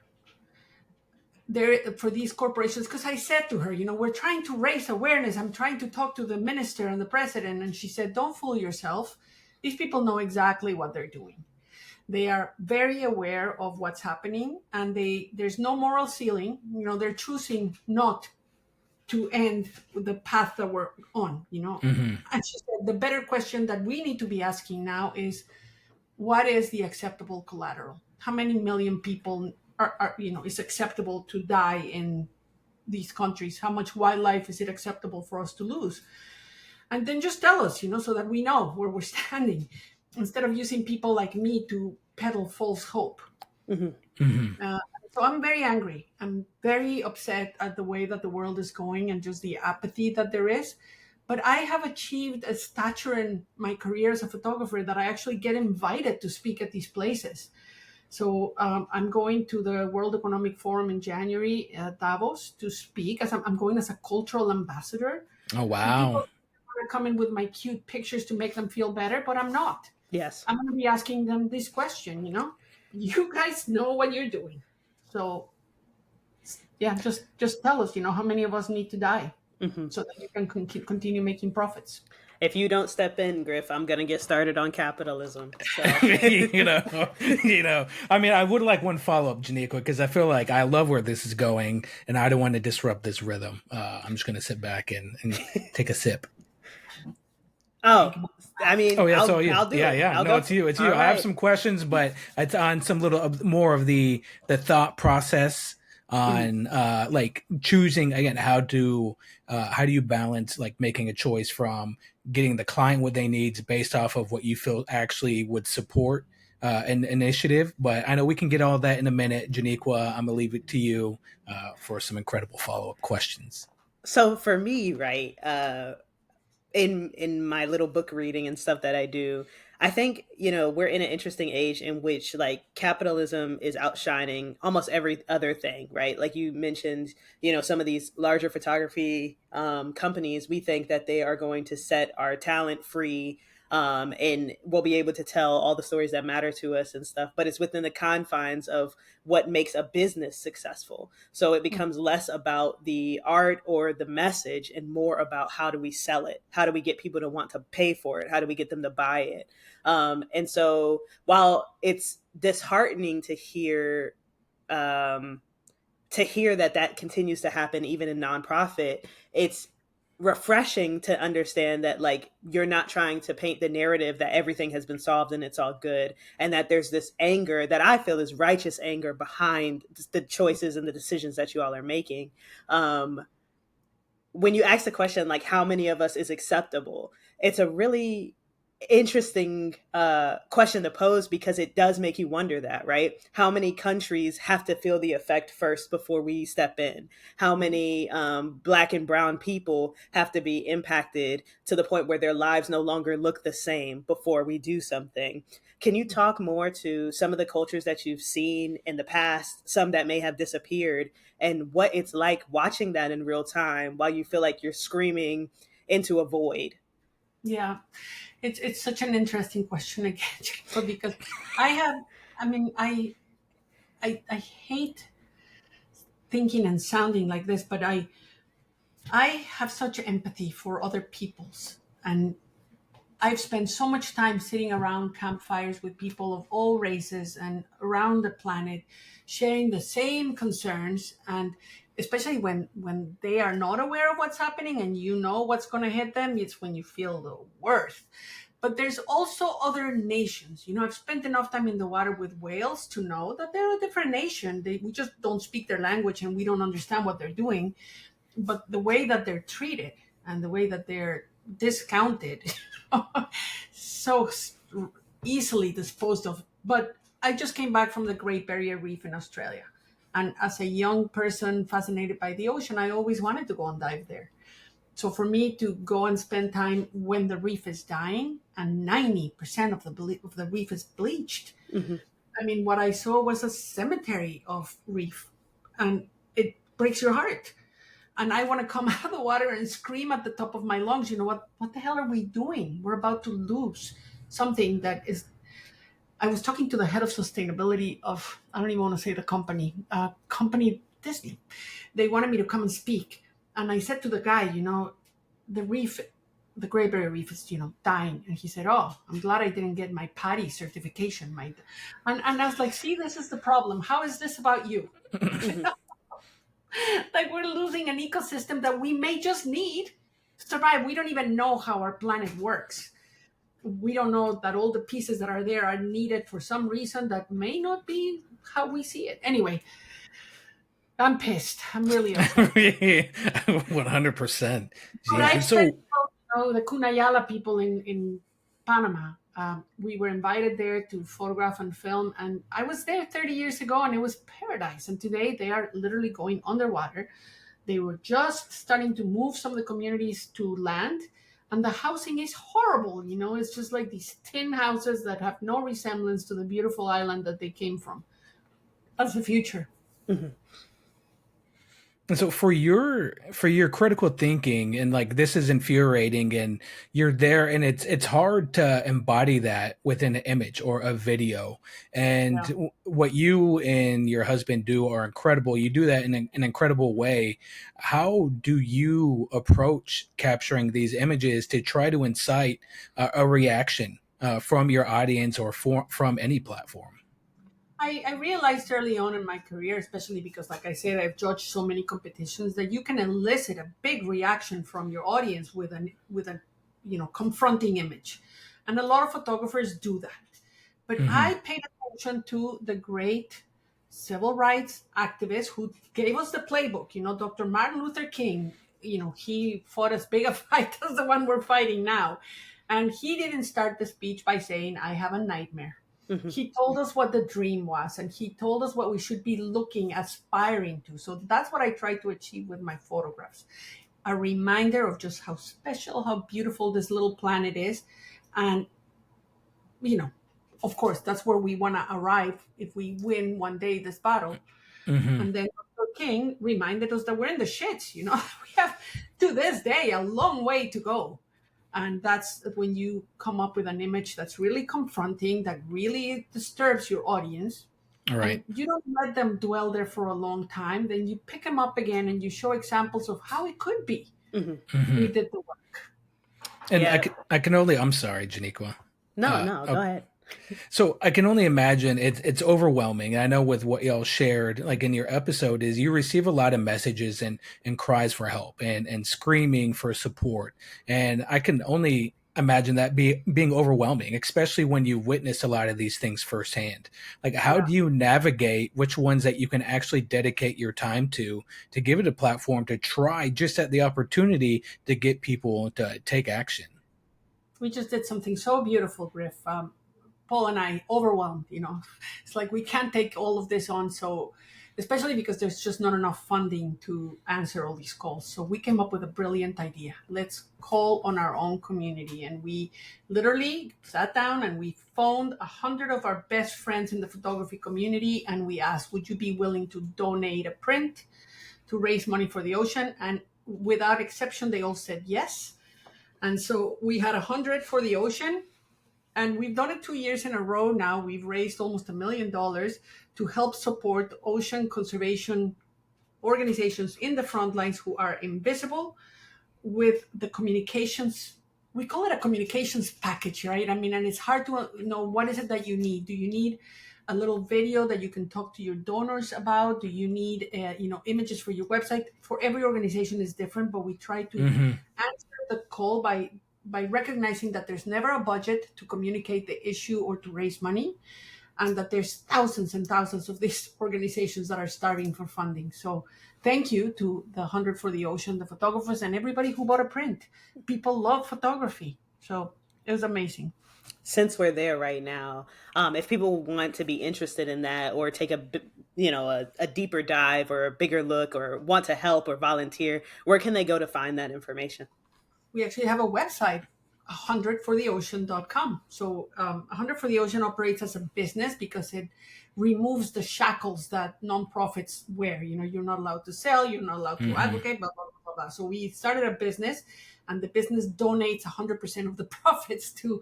there for these corporations. Because I said to her, we're trying to raise awareness. I'm trying to talk to the minister and the president. And she said, don't fool yourself. These people know exactly what they're doing. They are very aware of what's happening, and there's no moral ceiling. They're choosing not to end the path that we're on, And she said, the better question that we need to be asking now is, what is the acceptable collateral? How many million people are is acceptable to die in these countries? How much wildlife is it acceptable for us to lose? And then just tell us, so that we know where we're standing, instead of using people like me to peddle false hope. So I'm very angry. I'm very upset at the way that the world is going and just the apathy that there is. But I have achieved a stature in my career as a photographer that I actually get invited to speak at these places. So I'm going to the World Economic Forum in January at Davos to speak. I'm going as a cultural ambassador. Oh, wow. Come in with my cute pictures to make them feel better, but I'm not. Yes. I'm going to be asking them this question, you guys know what you're doing. So yeah, just tell us, how many of us need to die so that you can continue making profits. If you don't step in, Griff, I'm gonna get started on capitalism. So you know, I mean, I would like one follow up, Janiqua, because I feel like I love where this is going, and I don't want to disrupt this rhythm. I'm just going to sit back and take a sip. Oh, I mean, Oh yeah, so I'll do it. yeah. I'll No, go. it's you. It's All you. I have right. some questions, but it's on some little more of the thought process on like choosing again how do you balance like making a choice from getting the client what they need based off of what you feel actually would support an initiative. But I know we can get all that in a minute. Janiqua, I'm gonna leave it to you for some incredible follow up questions. So for me, right, in my little book reading and stuff that I do, I think, we're in an interesting age in which like capitalism is outshining almost every other thing, right? Like you mentioned, some of these larger photography companies, we think that they are going to set our talent free, and we'll be able to tell all the stories that matter to us and stuff, but it's within the confines of what makes a business successful. So it becomes less about the art or the message and more about how do we sell it? How do we get people to want to pay for it? How do we get them to buy it? And so while it's disheartening to hear that continues to happen even in nonprofit, it's refreshing to understand that like you're not trying to paint the narrative that everything has been solved and it's all good, and that there's this anger that I feel is righteous anger behind the choices and the decisions that you all are making. When you ask the question like how many of us is acceptable, it's a really interesting question to pose, because it does make you wonder that, right? How many countries have to feel the effect first before we step in? How many Black and brown people have to be impacted to the point where their lives no longer look the same before we do something? Can you talk more to some of the cultures that you've seen in the past, some that may have disappeared, and what it's like watching that in real time while you feel like you're screaming into a void? Yeah, it's such an interesting question again, Jennifer, because I have, I mean, I hate thinking and sounding like this, but I have such empathy for other people's, and I've spent so much time sitting around campfires with people of all races and around the planet, sharing the same concerns, and especially when they are not aware of what's happening and you know what's going to hit them, it's when you feel the worst. But there's also other nations. I've spent enough time in the water with whales to know that they're a different nation. We just don't speak their language and we don't understand what they're doing. But the way that they're treated and the way that they're discounted, so easily disposed of. But I just came back from the Great Barrier Reef in Australia. And as a young person fascinated by the ocean, I always wanted to go and dive there. So for me to go and spend time when the reef is dying and 90% of the reef is bleached, Mm-hmm. I mean, what I saw was a cemetery of reef, and it breaks your heart. And I want to come out of the water and scream at the top of my lungs, what the hell are we doing? We're about to lose something that is. I was talking to the head of sustainability of, I don't even want to say the company Disney. They wanted me to come and speak. And I said to the guy, the reef, the Great Barrier Reef is, dying. And he said, oh, I'm glad I didn't get my PADI certification. And I was like, see, this is the problem. How is this about you? Mm-hmm. Like we're losing an ecosystem that we may just need to survive. We don't even know how our planet works. We don't know that all the pieces that are there are needed for some reason that may not be how we see it. Anyway, I'm pissed. I'm really upset. 100%. But Jeez. I've And spent, so, the Cunayala people in Panama. We were invited there to photograph and film, and I was there 30 years ago, and it was paradise. And today they are literally going underwater. They were just starting to move some of the communities to land, and the housing is horrible. It's just like these tin houses that have no resemblance to the beautiful island that they came from. That's the future. Mm-hmm. And so for your critical thinking, and like this is infuriating, and you're there, and it's hard to embody that within an image or a video. And Yeah. what you and your husband do are incredible. You do that in an incredible way. How do you approach capturing these images to try to incite a reaction from your audience or from any platform? I realized early on in my career, especially because, like I said, I've judged so many competitions, that you can elicit a big reaction from your audience with a confronting image, and a lot of photographers do that. But Hmm. I paid attention to the great civil rights activists who gave us the playbook. Dr. Martin Luther King. He fought as big a fight as the one we're fighting now, and he didn't start the speech by saying, "I have a nightmare." Hmm. He told us what the dream was, and he told us what we should be looking, aspiring to. So that's what I try to achieve with my photographs, a reminder of just how special, how beautiful this little planet is. And, you know, of course, that's where we want to arrive if we win one day this battle. Hmm. And then Dr. King reminded us that we're in the shits. We have, to this day, a long way to go. And that's when you come up with an image that's really confronting, that really disturbs your audience, All and right. you don't let them dwell there for a long time. Then you pick them up again and you show examples of how it could be. Hmm. We Hmm. did the work. And Yeah. I can only, I'm sorry, Janiqua. No, no, go Okay. ahead. So I can only imagine it's overwhelming. I know with what y'all shared, like in your episode, is you receive a lot of messages and cries for help and screaming for support. And I can only imagine that being overwhelming, especially when you witness a lot of these things firsthand. Like, how Yeah. do you navigate which ones that you can actually dedicate your time to give it a platform to try just at the opportunity to get people to take action? We just did something so beautiful, Griff. Paul and I overwhelmed. It's like we can't take all of this on. So, especially because there's just not enough funding to answer all these calls. So, we came up with a brilliant idea. Let's call on our own community. And we literally sat down and we phoned 100 of our best friends in the photography community. And we asked, would you be willing to donate a print to raise money for the ocean? And without exception, they all said yes. And so we had 100 for the ocean, and we've done it 2 years in a row now. We've raised almost $1 million to help support ocean conservation organizations in the front lines who are invisible with the communications. We call it a communications package, right? I mean, and it's hard to know what is it that you need. Do you need a little video that you can talk to your donors about? Do you need, images for your website? For every organization is different, but we try to Hmm. answer the call by recognizing that there's never a budget to communicate the issue or to raise money, and that there's thousands and thousands of these organizations that are starving for funding. So thank you to the 100 for the Ocean, the photographers, and everybody who bought a print. People love photography. So it was amazing. Since we're there right now, if people want to be interested in that or take a deeper dive or a bigger look or want to help or volunteer, where can they go to find that information? We actually have a website, 100fortheocean.com. So 100 for the Ocean operates as a business because it removes the shackles that nonprofits wear. You're not allowed to sell, you're not allowed to Hmm. advocate, blah, blah, blah, blah. So we started a business, and the business donates 100% of the profits to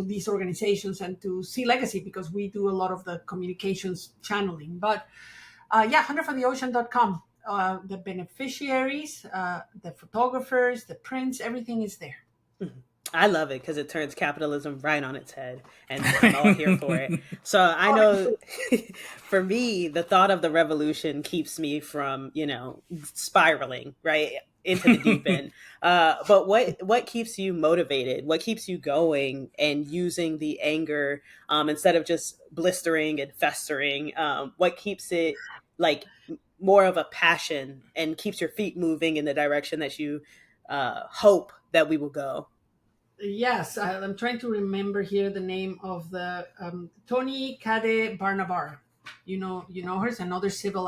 these organizations and to SeaLegacy, because we do a lot of the communications channeling. But 100fortheocean.com. The beneficiaries, the photographers, the prints, everything is there. I love it because it turns capitalism right on its head, and I'm all here for it. So I know for me, the thought of the revolution keeps me from, spiraling right into the deep end. But what keeps you motivated? What keeps you going and using the anger instead of just blistering and festering? What keeps it like more of a passion and keeps your feet moving in the direction that you hope that we will go? Yes, I'm trying to remember here the name of the Tony Cade Barnabar. You know her. She's another civil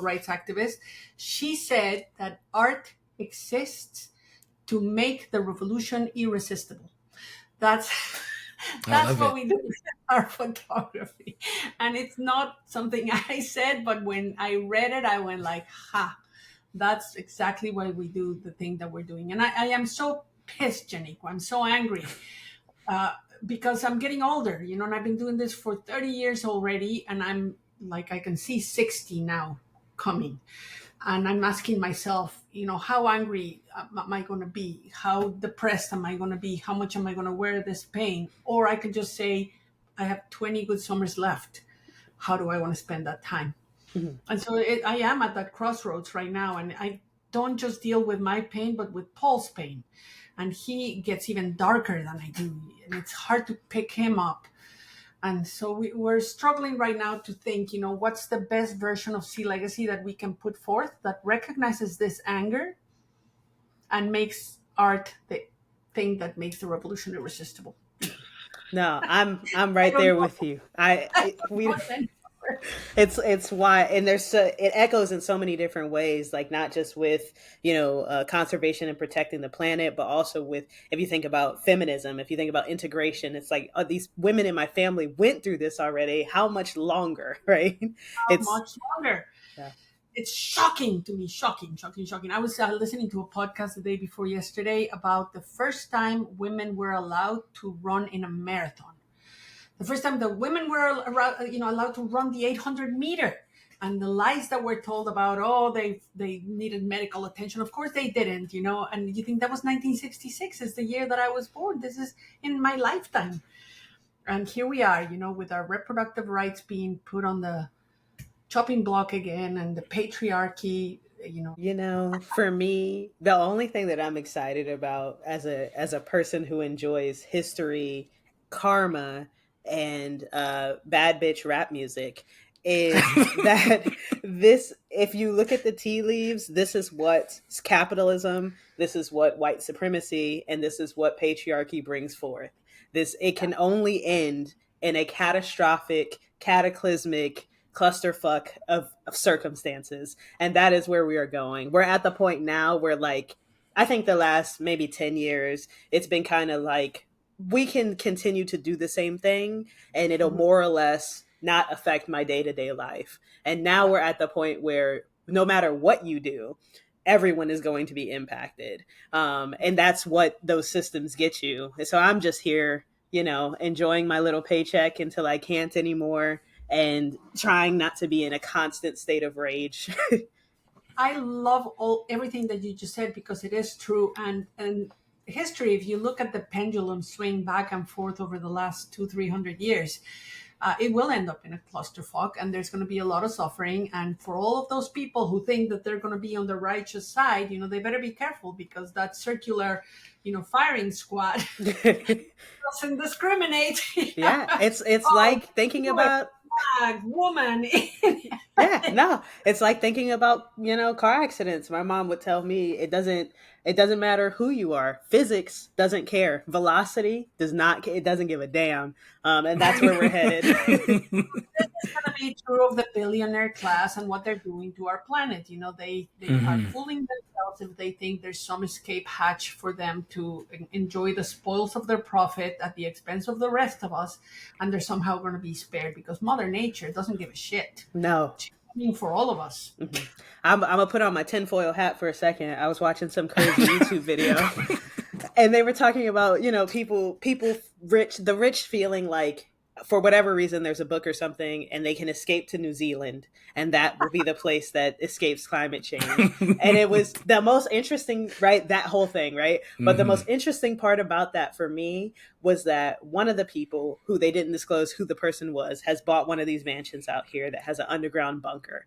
rights activist. She said that art exists to make the revolution irresistible. That's That's what we do in our photography. And it's not something I said, but when I read it, I went like, ha, that's exactly why we do the thing that we're doing. And I am so pissed, Janico. I'm so angry because I'm getting older, you know, and I've been doing this for 30 years already. And I'm like, I can see 60 now coming. And I'm asking myself, you know, how angry am I going to be? How depressed am I going to be? How much am I going to wear this pain? Or I can just say, I have 20 good summers left. How do I want to spend that time? Mm-hmm. And so I am at that crossroads right now. And I don't just deal with my pain, but with Paul's pain. And he gets even darker than I do. And it's hard to pick him up. And so we're struggling right now to think, you know, what's the best version of SeaLegacy that we can put forth that recognizes this anger and makes art the thing that makes the revolution irresistible. No, I'm right there with you. It's why, and it echoes in so many different ways, like not just with, you know, conservation and protecting the planet, but also with, if you think about feminism, if you think about integration, it's like, these women in my family went through this already. How much longer, right? Much longer. Yeah. It's shocking to me. Shocking. I was listening to a podcast the day before yesterday about the first time women were allowed to run in a marathon. The first time the women were allowed to run the 800 meter, and the lies that were told about, oh, they needed medical attention. Of course they didn't, you know, and you think that was 1966 is the year that I was born. This is in my lifetime. And here we are, you know, with our reproductive rights being put on the chopping block again, and the patriarchy, you know, for me, the only thing that I'm excited about as a person who enjoys history, karma, and bad bitch rap music is that this, if you look at the tea leaves, this is what capitalism, this is what white supremacy, and this is what patriarchy brings forth. It can only end in a catastrophic, cataclysmic clusterfuck of circumstances. And that is where we are going. We're at the point now where, like, I think the last maybe 10 years, it's been kind of like, we can continue to do the same thing and it'll more or less not affect my day-to-day life. And now we're at the point where no matter what you do, everyone is going to be impacted. And that's what those systems get you. And so I'm just here, you know, enjoying my little paycheck until I can't anymore and trying not to be in a constant state of rage. I love everything that you just said, because it is true. And history, if you look at the pendulum swing back and forth over the last 200-300 years, it will end up in a clusterfuck, and there's going to be a lot of suffering. And for all of those people who think that they're going to be on the righteous side, you know, they better be careful, because that circular, you know, firing squad doesn't discriminate. Yeah, it's like thinking about woman. Yeah, no, it's like thinking about, you know, car accidents. My mom would tell me it doesn't matter who you are. Physics doesn't care. Velocity it doesn't give a damn. And that's where we're headed. It's going to be true of the billionaire class and what they're doing to our planet. You know, they are fooling themselves if they think there's some escape hatch for them to enjoy the spoils of their profit at the expense of the rest of us. And they're somehow going to be spared, because Mother Nature doesn't give a shit. No. For all of us. Mm-hmm. I'm gonna put on my tinfoil hat for a second. I was watching some crazy YouTube video and they were talking about, you know, people the rich feeling like, for whatever reason, there's a book or something and they can escape to New Zealand, and that will be the place that escapes climate change. And it was the most interesting, right? That whole thing, right? But the most interesting part about that for me was that one of the people, who they didn't disclose who the person was, has bought one of these mansions out here that has an underground bunker.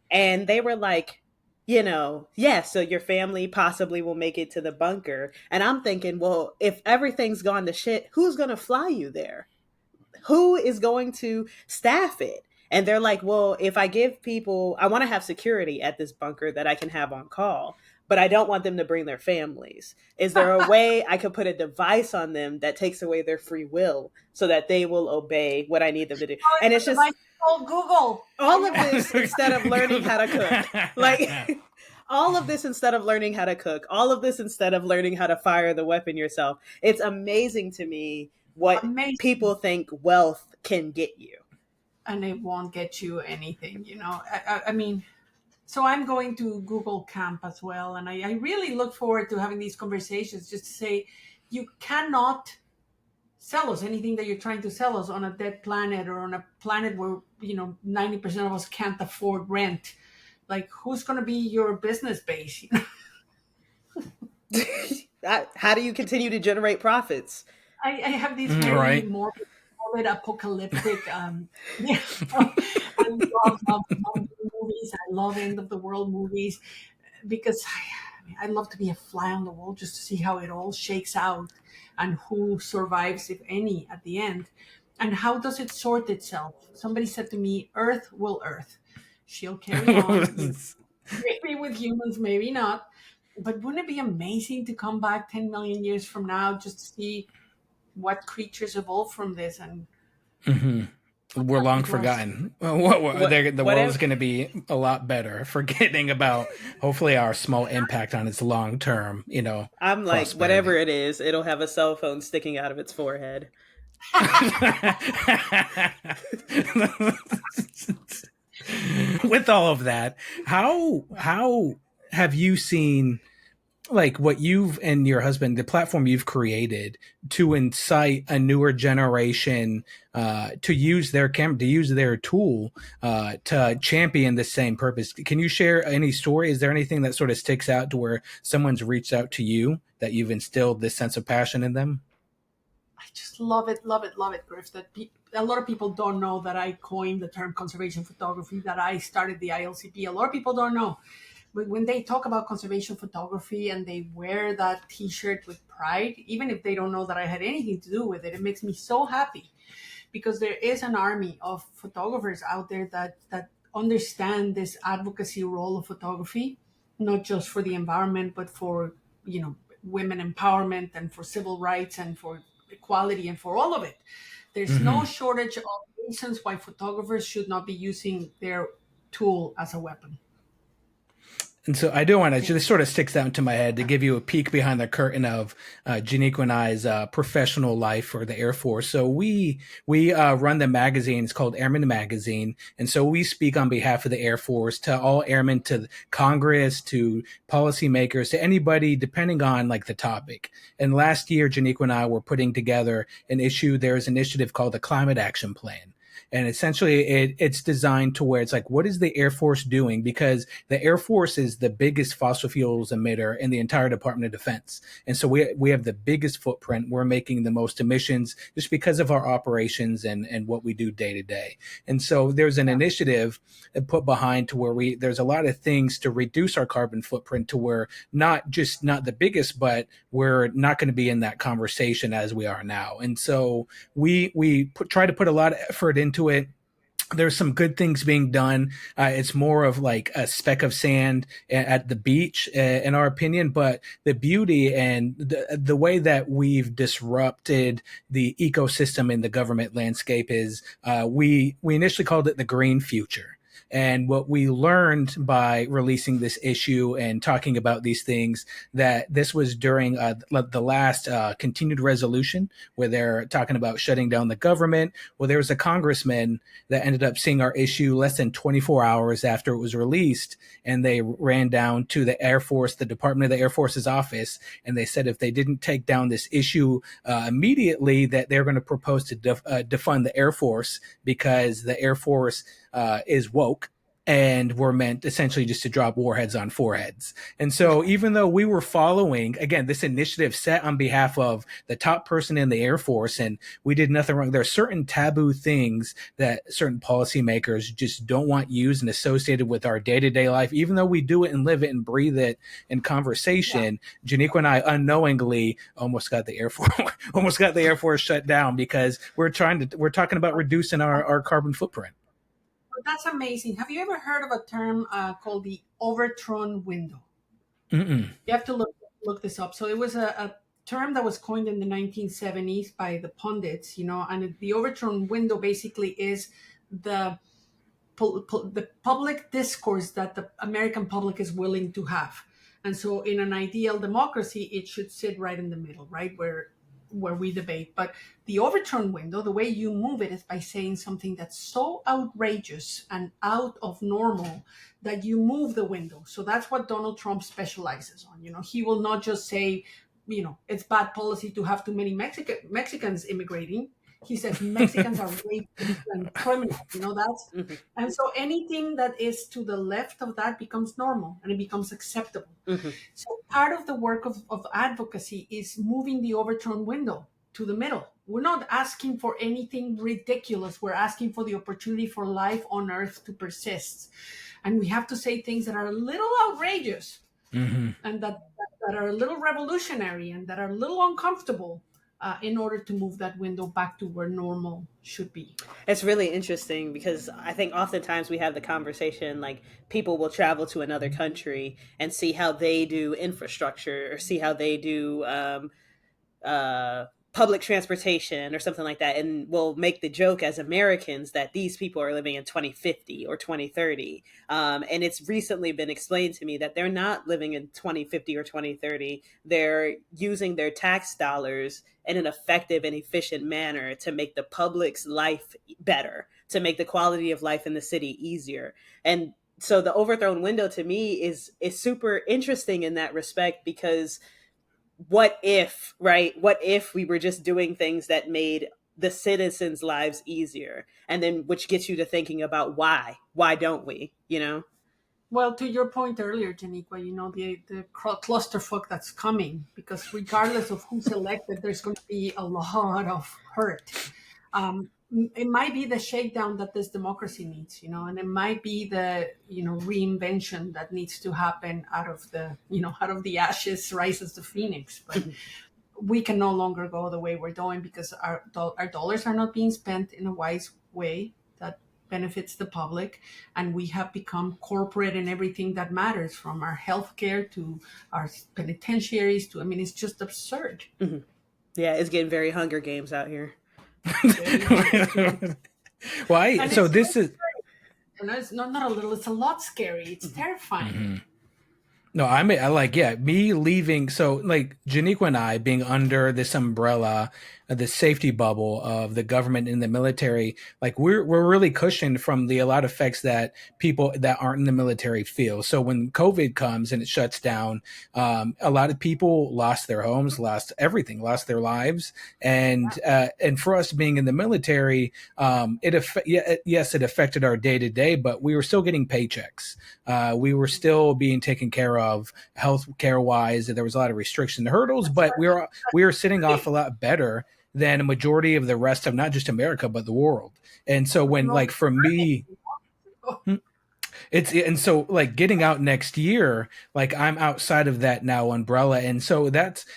And they were like, you know, yeah, so your family possibly will make it to the bunker. And I'm thinking, well, if everything's gone to shit, who's going to fly you there? Who is going to staff it? And they're like, well, if I give people, I want to have security at this bunker that I can have on call, but I don't want them to bring their families. Is there a way I could put a device on them that takes away their free will so that they will obey what I need them to do? And it's just Google all of this instead of learning how to cook. Like all of this instead of learning how to cook, all of this instead of learning how to fire the weapon yourself. It's amazing to me what Amazing. people think wealth can get you. And it won't get you anything, I mean, so I'm going to Google Camp as well. And I really look forward to having these conversations just to say, you cannot sell us anything that you're trying to sell us on a dead planet, or on a planet where 90% of us can't afford rent. Like, who's going to be your business base? How do you continue to generate profits? I have these very Right. morbid apocalyptic yeah, I love movies. I love end of the world movies, because I'd love to be a fly on the wall just to see how it all shakes out, and who survives, if any, at the end. And how does it sort itself? Somebody said to me, Earth will Earth. She'll carry on, maybe with humans, maybe not. But wouldn't it be amazing to come back 10 million years from now just to see what creatures evolve from this and hmm what We're long happened to us? forgotten. What The world's whatever going to be a lot better, forgetting about hopefully our small impact on its long term, I'm like, whatever prosperity. it is, it'll have a cell phone sticking out of its forehead. With all of that, how have you seen, like, what you've and your husband, the platform you've created to incite a newer generation to use their camera, to use their tool to champion the same purpose? Can you share any story? Is there anything that sort of sticks out to where someone's reached out to you that you've instilled this sense of passion in them? I just love it, love it, love it, Griff. A lot of people don't know that I coined the term conservation photography, that I started the ILCP. A lot of people don't know. But when they talk about conservation photography and they wear that T-shirt with pride, even if they don't know that I had anything to do with it, it makes me so happy, because there is an army of photographers out there that understand this advocacy role of photography, not just for the environment, but for women empowerment, and for civil rights, and for equality, and for all of it. There's no Mm-hmm. shortage of reasons why photographers should not be using their tool as a weapon. And so I do want to, this sort of sticks out into my head to give you a peek behind the curtain of Janiqua and I's professional life for the Air Force. So we run the magazine. It's called Airman Magazine. And so we speak on behalf of the Air Force to all airmen, to Congress, to policymakers, to anybody, depending on like the topic. And last year, Janiqua and I were putting together an issue. There's an initiative called the Climate Action Plan. And essentially, it's designed to where it's like, what is the Air Force doing? Because the Air Force is the biggest fossil fuels emitter in the entire Department of Defense. And so we have the biggest footprint. We're making the most emissions just because of our operations and what we do day to day. And so there's an initiative put behind to where there's a lot of things to reduce our carbon footprint, to where not the biggest, but we're not going to be in that conversation as we are now. And so we try to put a lot of effort into it. There's some good things being done. It's more of like a speck of sand at the beach, in our opinion. But the beauty and the way that we've disrupted the ecosystem in the government landscape is we initially called it the green future. And what we learned by releasing this issue and talking about these things, that this was during the last continued resolution where they're talking about shutting down the government. Well, there was a congressman that ended up seeing our issue less than 24 hours after it was released. And they ran down to the Air Force, the Department of the Air Force's office. And they said if they didn't take down this issue immediately, that they're going to propose to defund the Air Force, because the Air Force is woke and were meant essentially just to drop warheads on foreheads. And so even though we were following, again, this initiative set on behalf of the top person in the Air Force, and we did nothing wrong, there are certain taboo things that certain policymakers just don't want used and associated with our day-to-day life, even though we do it and live it and breathe it in conversation. Janiqua and I unknowingly almost got the Air Force shut down, because we're talking about reducing our carbon footprint. That's amazing. Have you ever heard of a term called the overthrown window? Mm-mm. You have to look this up. So it was a term that was coined in the 1970s by the pundits, and the overthrown window basically is the public discourse that the American public is willing to have. And so in an ideal democracy, it should sit right in the middle, right where where we debate. But the overturn window, the way you move it is by saying something that's so outrageous and out of normal that you move the window. So that's what Donald Trump specializes on. He will not just say, it's bad policy to have too many Mexicans immigrating. He says Mexicans are rapists and criminals. That's Mm-hmm. And so anything that is to the left of that becomes normal and it becomes acceptable. Mm-hmm. So part of the work of advocacy is moving the overturn window to the middle. We're not asking for anything ridiculous. We're asking for the opportunity for life on Earth to persist. And we have to say things that are a little outrageous, and that are a little revolutionary and that are a little uncomfortable, in order to move that window back to where normal should be. It's really interesting because I think oftentimes we have the conversation like people will travel to another country and see how they do infrastructure or see how they do public transportation or something like that, and we'll make the joke as Americans that these people are living in 2050 or 2030. And it's recently been explained to me that they're not living in 2050 or 2030. They're using their tax dollars in an effective and efficient manner to make the public's life better, to make the quality of life in the city easier. And so the overthrown window to me is super interesting in that respect, because what if we were just doing things that made the citizens' lives easier? And then which gets you to thinking about why don't we, Well, to your point earlier, Janiqua, the clusterfuck that's coming, because regardless of who's elected, there's going to be a lot of hurt. It might be the shakedown that this democracy needs, and it might be the, reinvention that needs to happen out of the ashes rises the phoenix. But we can no longer go the way we're going because our dollars are not being spent in a wise way that benefits the public, and we have become corporate in everything that matters, from our healthcare to our penitentiaries to, it's just absurd. Mm-hmm. Yeah, it's getting very Hunger Games out here. Well, so this is, it's not a little, it's a lot scary. It's terrifying. Mm-hmm. No, I like, me leaving. So like Janiqua and I being under this umbrella, the safety bubble of the government and the military, like we're really cushioned from a lot of effects that people that aren't in the military feel. So when COVID comes and it shuts down, a lot of people lost their homes, lost everything, lost their lives. And for us being in the military, it affected our day to day, but we were still getting paychecks. We were still being taken care of health care wise. There was a lot of restriction hurdles, but we were sitting off a lot better than a majority of the rest of not just America, but the world. And so when, like, for me, and so like getting out next year, like I'm outside of that now umbrella. And so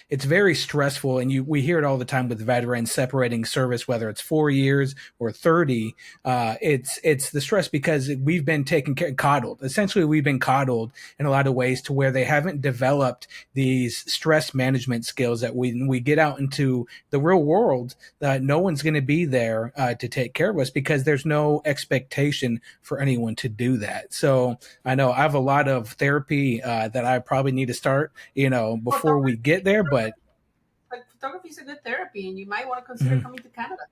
it's very stressful. And we hear it all the time with veterans separating service, whether it's 4 years or 30. It's the stress because we've been coddled. Essentially, we've been coddled in a lot of ways to where they haven't developed these stress management skills that when we get out into the real world, no one's going to be there to take care of us because there's no expectation for anyone to do that. So I know I have a lot of therapy that I probably need to start, before we get there. But photography is a good therapy, and you might want to consider coming to Canada.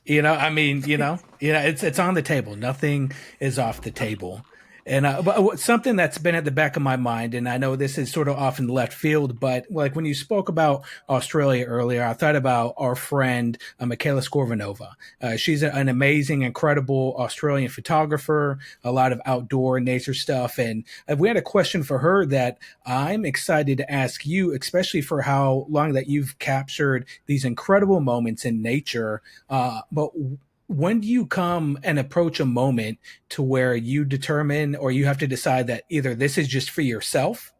It's on the table. Nothing is off the table. And but something that's been at the back of my mind, and I know this is sort of off in the left field, but like when you spoke about Australia earlier, I thought about our friend Michaela Skorvanova. She's an amazing, incredible Australian photographer, a lot of outdoor nature stuff. And we had a question for her that I'm excited to ask you, especially for how long that you've captured these incredible moments in nature. But when do you come and approach a moment to where you determine or you have to decide that either this is just for yourself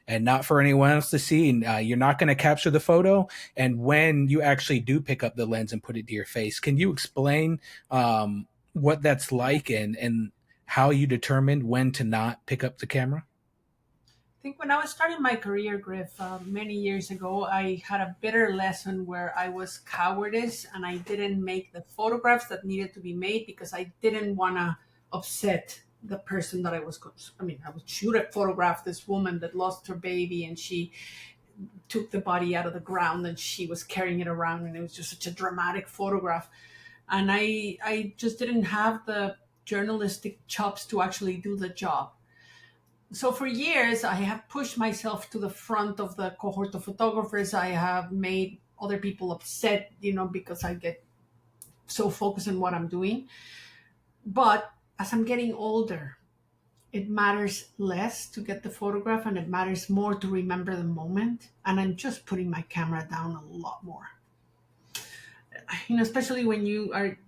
and not for anyone else to see, and you're not going to capture the photo, and when you actually do pick up the lens and put it to your face? Can you explain what that's like and how you determined when to not pick up the camera? I think when I was starting my career, Griff, many years ago, I had a bitter lesson where I was cowardice and I didn't make the photographs that needed to be made because I didn't want to upset the person that I would photograph this woman that lost her baby, and she took the body out of the ground and she was carrying it around, and it was just such a dramatic photograph. And I just didn't have the journalistic chops to actually do the job. So for years, I have pushed myself to the front of the cohort of photographers. I have made other people upset, because I get so focused on what I'm doing. But as I'm getting older, it matters less to get the photograph and it matters more to remember the moment. And I'm just putting my camera down a lot more. Especially when you are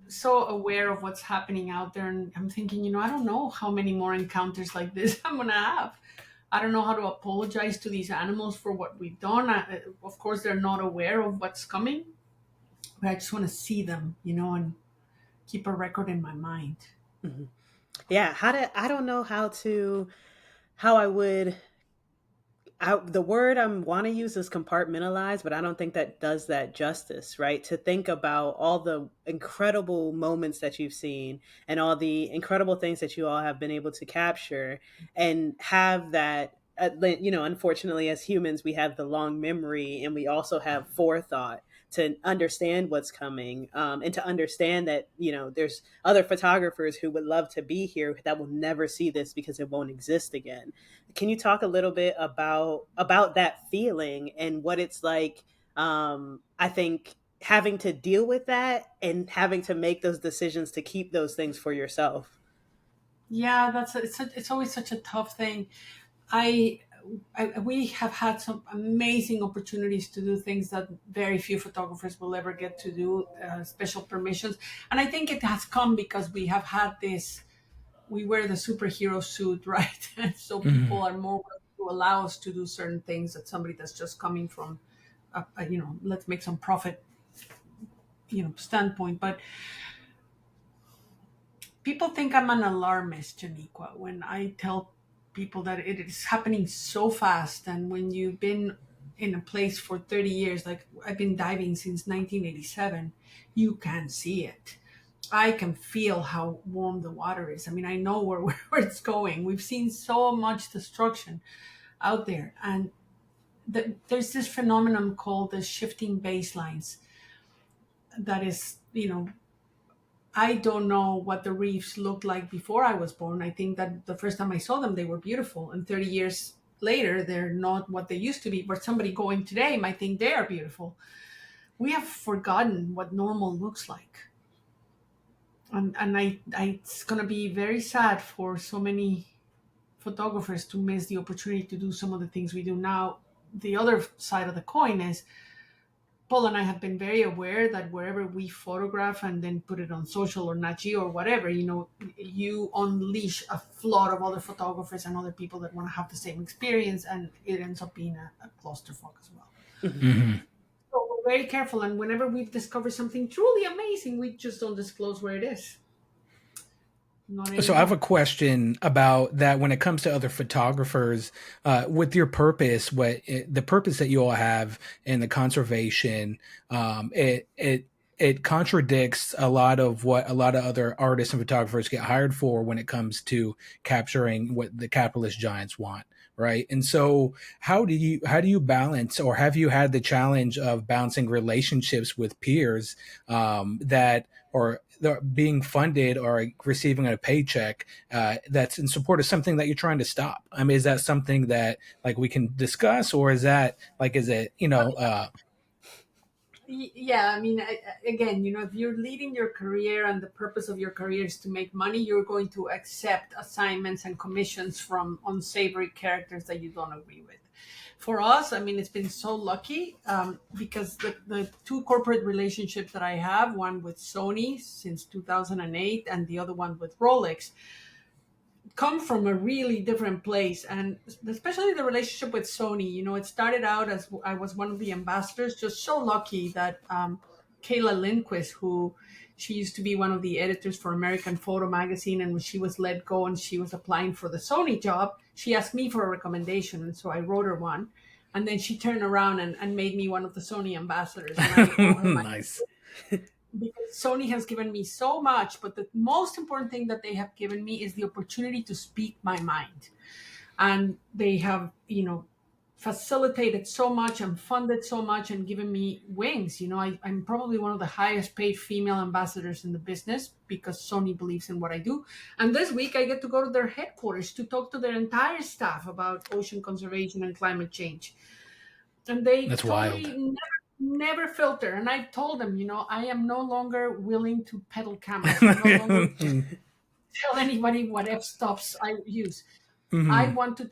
so aware of what's happening out there. And I'm thinking, I don't know how many more encounters like this I'm going to have. I don't know how to apologize to these animals for what we've done. Of course, they're not aware of what's coming, but I just want to see them, and keep a record in my mind. Mm-hmm. Yeah. I don't know how I would, the word I want to use is compartmentalize, but I don't think that does that justice, right? To think about all the incredible moments that you've seen and all the incredible things that you all have been able to capture and have that, unfortunately, as humans, we have the long memory and we also have forethought to understand what's coming, and to understand that, there's other photographers who would love to be here that will never see this because it won't exist again. Can you talk a little bit about that feeling and what it's like? I think having to deal with that and having to make those decisions to keep those things for yourself. Yeah, it's always such a tough thing. We have had some amazing opportunities to do things that very few photographers will ever get to do, special permissions. And I think it has come because we have had this, we wear the superhero suit, right? And so people are more willing to allow us to do certain things that somebody that's just coming from, let's make some profit, standpoint. But people think I'm an alarmist, Janiqua, when I tell people that it is happening so fast. And when you've been in a place for 30 years, like I've been diving since 1987, you can see it. I can feel how warm the water is. I mean, I know where it's going. We've seen so much destruction out there. And there's this phenomenon called the shifting baselines that is, I don't know what the reefs looked like before I was born. I think that the first time I saw them, they were beautiful. And 30 years later, they're not what they used to be. But somebody going today might think they are beautiful. We have forgotten what normal looks like. And it's going to be very sad for so many photographers to miss the opportunity to do some of the things we do now. The other side of the coin is Paul and I have been very aware that wherever we photograph and then put it on social or Nat Geo or whatever, you unleash a flood of other photographers and other people that want to have the same experience, and it ends up being a clusterfuck as well. Mm-hmm. So we're very careful, and whenever we've discovered something truly amazing, we just don't disclose where it is. So I have a question about that when it comes to other photographers, with your purpose, the purpose that you all have in the conservation, it contradicts a lot of what a lot of other artists and photographers get hired for when it comes to capturing what the capitalist giants want. Right. And so how do you balance, or have you had the challenge of balancing relationships with peers, that, or they're being funded or receiving a paycheck that's in support of something that you're trying to stop? I mean, is that something that like we can discuss, or is that like, is it, Yeah, I mean, again, if you're leading your career and the purpose of your career is to make money, you're going to accept assignments and commissions from unsavory characters that you don't agree with. For us, I mean, it's been so lucky, because the two corporate relationships that I have, one with Sony since 2008 and the other one with Rolex, come from a really different place. And especially the relationship with Sony, it started out as I was one of the ambassadors, just so lucky that Kayla Lindquist, who she used to be one of the editors for American Photo magazine, and when she was let go and she was applying for the Sony job, she asked me for a recommendation, and so I wrote her one, and then she turned around and made me one of the Sony ambassadors. And I owe her nice. Because Sony has given me so much, but the most important thing that they have given me is the opportunity to speak my mind. And they have, facilitated so much and funded so much and given me wings. I'm probably one of the highest paid female ambassadors in the business because Sony believes in what I do. And this week I get to go to their headquarters to talk to their entire staff about ocean conservation and climate change. And they That's totally wild. never filter. And I've told them, I am no longer willing to peddle cameras. I'm no longer tell anybody what f-stops I use. I want to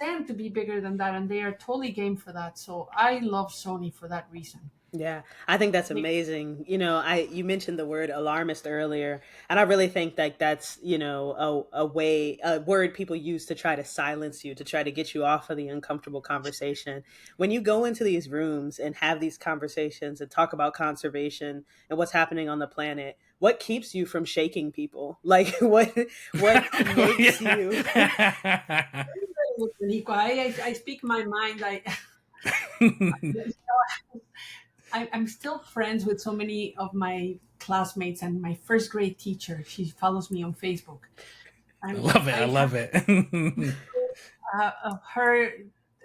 them to be bigger than that, and they are totally game for that. So I love Sony for that reason. Yeah, I think that's amazing. You mentioned the word alarmist earlier, and I really think that that's, a word people use to try to silence you, to try to get you off of the uncomfortable conversation. When you go into these rooms and have these conversations and talk about conservation and what's happening on the planet, what keeps you from shaking people? Like what makes you I speak my mind. I'm still friends with so many of my classmates, and my first grade teacher, she follows me on Facebook. I love it. Of her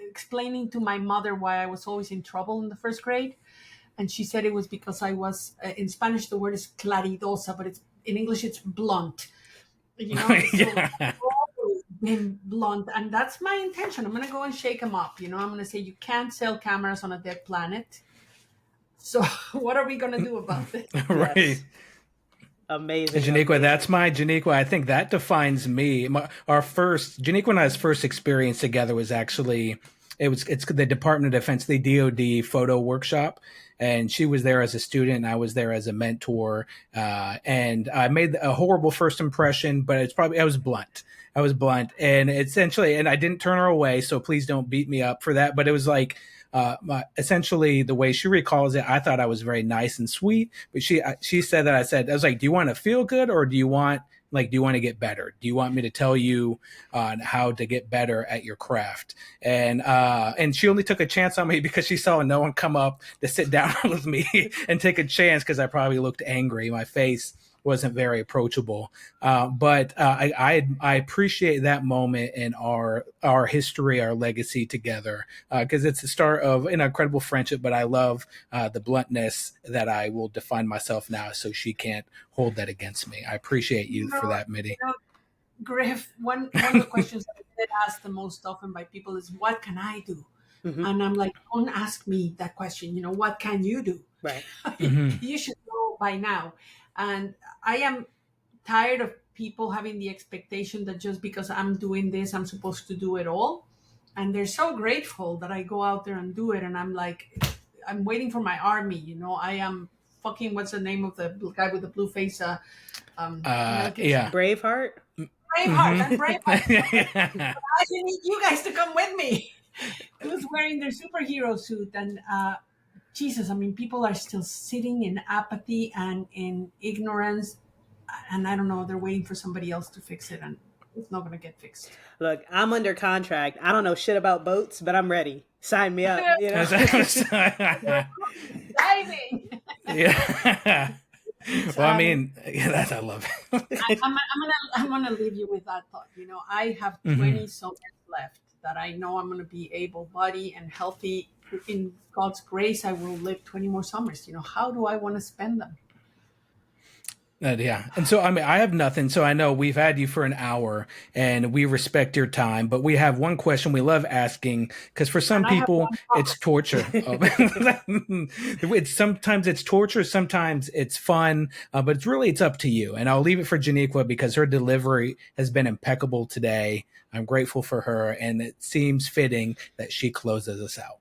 explaining to my mother why I was always in trouble in the first grade. And she said it was because I was, in Spanish, the word is claridosa, but in English, it's blunt. Yeah. Been blunt, and that's my intention. I'm going to go and shake them up. I'm going to say you can't sell cameras on a dead planet. So what are we going to do about this? Right. Yes. Amazing. Janiqua, I think that defines me. Janiqua and I's first experience together was actually, it's the Department of Defense, the DoD photo workshop. And she was there as a student, and I was there as a mentor. And I made a horrible first impression, but I was blunt. And essentially, and I didn't turn her away, so please don't beat me up for that. But it was like, essentially the way she recalls it, I thought I was very nice and sweet, but she said that I was like, do you want to feel good, or do you want to get better? Do you want me to tell you how to get better at your craft? And she only took a chance on me because she saw no one come up to sit down with me and take a chance, because I probably looked angry. My face wasn't very approachable. But I appreciate that moment in our history, our legacy together, because it's the start of an incredible friendship. But I love the bluntness that I will define myself now, so she can't hold that against me. I appreciate you for that, Mitty. Griff, one of the questions that I get asked the most often by people is, what can I do? Mm-hmm. And I'm like, don't ask me that question. What can you do? Right. Mm-hmm. You should know by now. And I am tired of people having the expectation that just because I'm doing this, I'm supposed to do it all. And they're so grateful that I go out there and do it. And I'm like, I'm waiting for my army. I am fucking, what's the name of the guy with the blue face? Yeah. Braveheart. I'm Braveheart. I need you guys to come with me. Who's wearing their superhero suit? And Jesus, I mean, people are still sitting in apathy and in ignorance. And I don't know, they're waiting for somebody else to fix it, and it's not going to get fixed. Look, I'm under contract. I don't know shit about boats, but I'm ready. Sign me up. Diving. Yeah. Well, I mean, I love it. I'm gonna leave you with that thought. I have 20 summers left that I know I'm gonna be able-bodied and healthy. In God's grace, I will live 20 more summers. How do I want to spend them? Yeah. And so, I mean, I have nothing. So I know we've had you for an hour and we respect your time, but we have one question we love asking, because for some people it's torture. Sometimes it's torture, sometimes it's fun, but it's up to you. And I'll leave it for Janiqua because her delivery has been impeccable today. I'm grateful for her, and it seems fitting that she closes us out.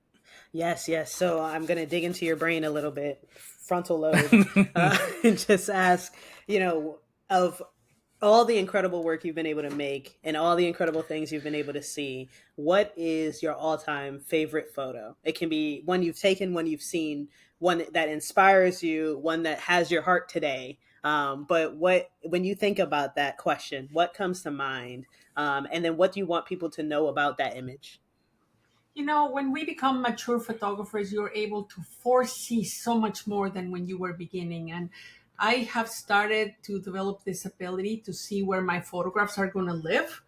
Yes. So I'm going to dig into your brain a little bit, frontal lobe, and just ask, of all the incredible work you've been able to make and all the incredible things you've been able to see, what is your all-time favorite photo? It can be one you've taken, one you've seen, one that inspires you, one that has your heart today. But when you think about that question, what comes to mind? And then what do you want people to know about that image? When we become mature photographers, you're able to foresee so much more than when you were beginning. And I have started to develop this ability to see where my photographs are going to live.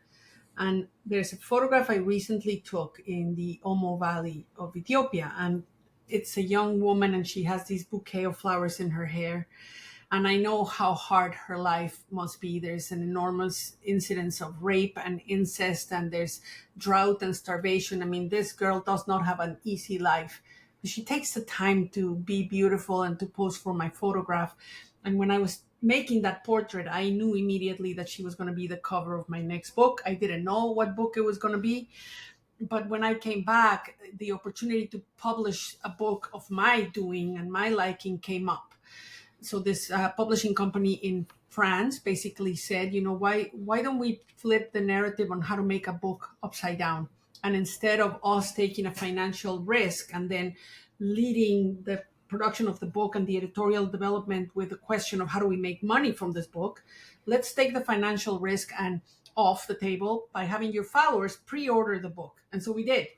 And there's a photograph I recently took in the Omo Valley of Ethiopia. And it's a young woman and she has this bouquet of flowers in her hair. And I know how hard her life must be. There's an enormous incidence of rape and incest, and there's drought and starvation. I mean, this girl does not have an easy life. She takes the time to be beautiful and to pose for my photograph. And when I was making that portrait, I knew immediately that she was going to be the cover of my next book. I didn't know what book it was going to be. But when I came back, the opportunity to publish a book of my doing and my liking came up. So this publishing company in France basically said, why don't we flip the narrative on how to make a book upside down? And instead of us taking a financial risk and then leading the production of the book and the editorial development with the question of how do we make money from this book, let's take the financial risk and off the table by having your followers pre-order the book. And so we did.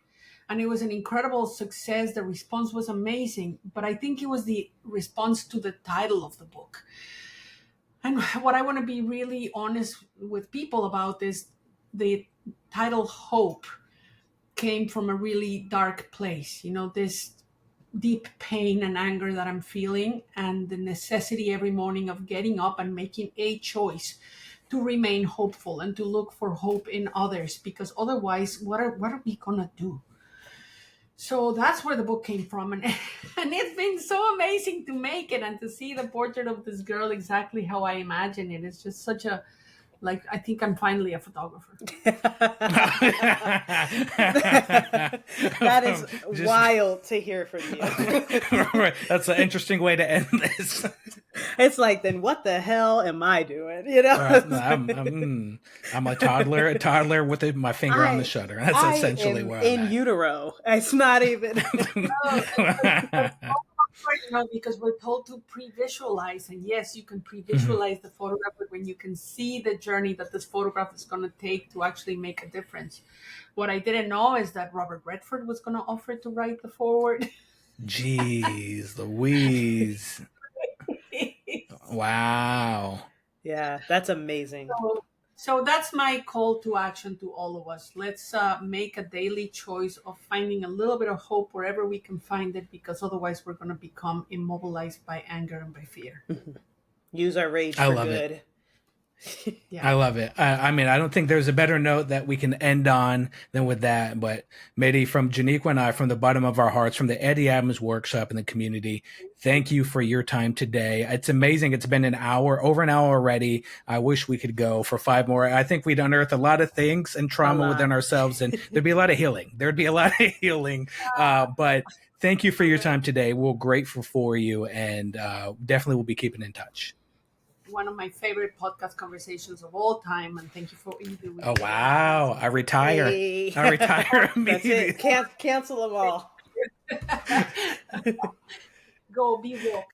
And it was an incredible success. The response was amazing. But I think it was the response to the title of the book. And what I want to be really honest with people about is the title Hope came from a really dark place. This deep pain and anger that I'm feeling, and the necessity every morning of getting up and making a choice to remain hopeful and to look for hope in others, because otherwise, what are we going to do? So that's where the book came from. And it's been so amazing to make it and to see the portrait of this girl exactly how I imagine it. It's just such a, I think I'm finally a photographer. That is wild to hear from you. Right. That's an interesting way to end this. It's like, then what the hell am I doing? I'm a toddler with my finger on the shutter. That's essentially where I'm in utero. It's not even. Because we're told to pre-visualize, and yes, you can pre-visualize the photograph, but when you can see the journey that this photograph is going to take to actually make a difference. What I didn't know is that Robert Redford was going to offer to write the foreword. Jeez Louise. Wow. Yeah, that's amazing. So that's my call to action to all of us. Let's make a daily choice of finding a little bit of hope wherever we can find it, because otherwise we're going to become immobilized by anger and by fear. Use our rage for good. Yeah. I love it. I mean, I don't think there's a better note that we can end on than with that. But Medi, from Janiqua and I, from the bottom of our hearts, from the Eddie Adams workshop in the community, thank you for your time today. It's amazing. It's been over an hour already. I wish we could go for 5 more. I think we'd unearth a lot of things and trauma within ourselves, and there'd be a lot of healing. But thank you for your time today. We're grateful for you, and definitely we'll be keeping in touch. One of my favorite podcast conversations of all time, and thank you for interviewing. Oh wow! I retire. Hey. I retire immediately. That's it. Cancel them all. Go be woke.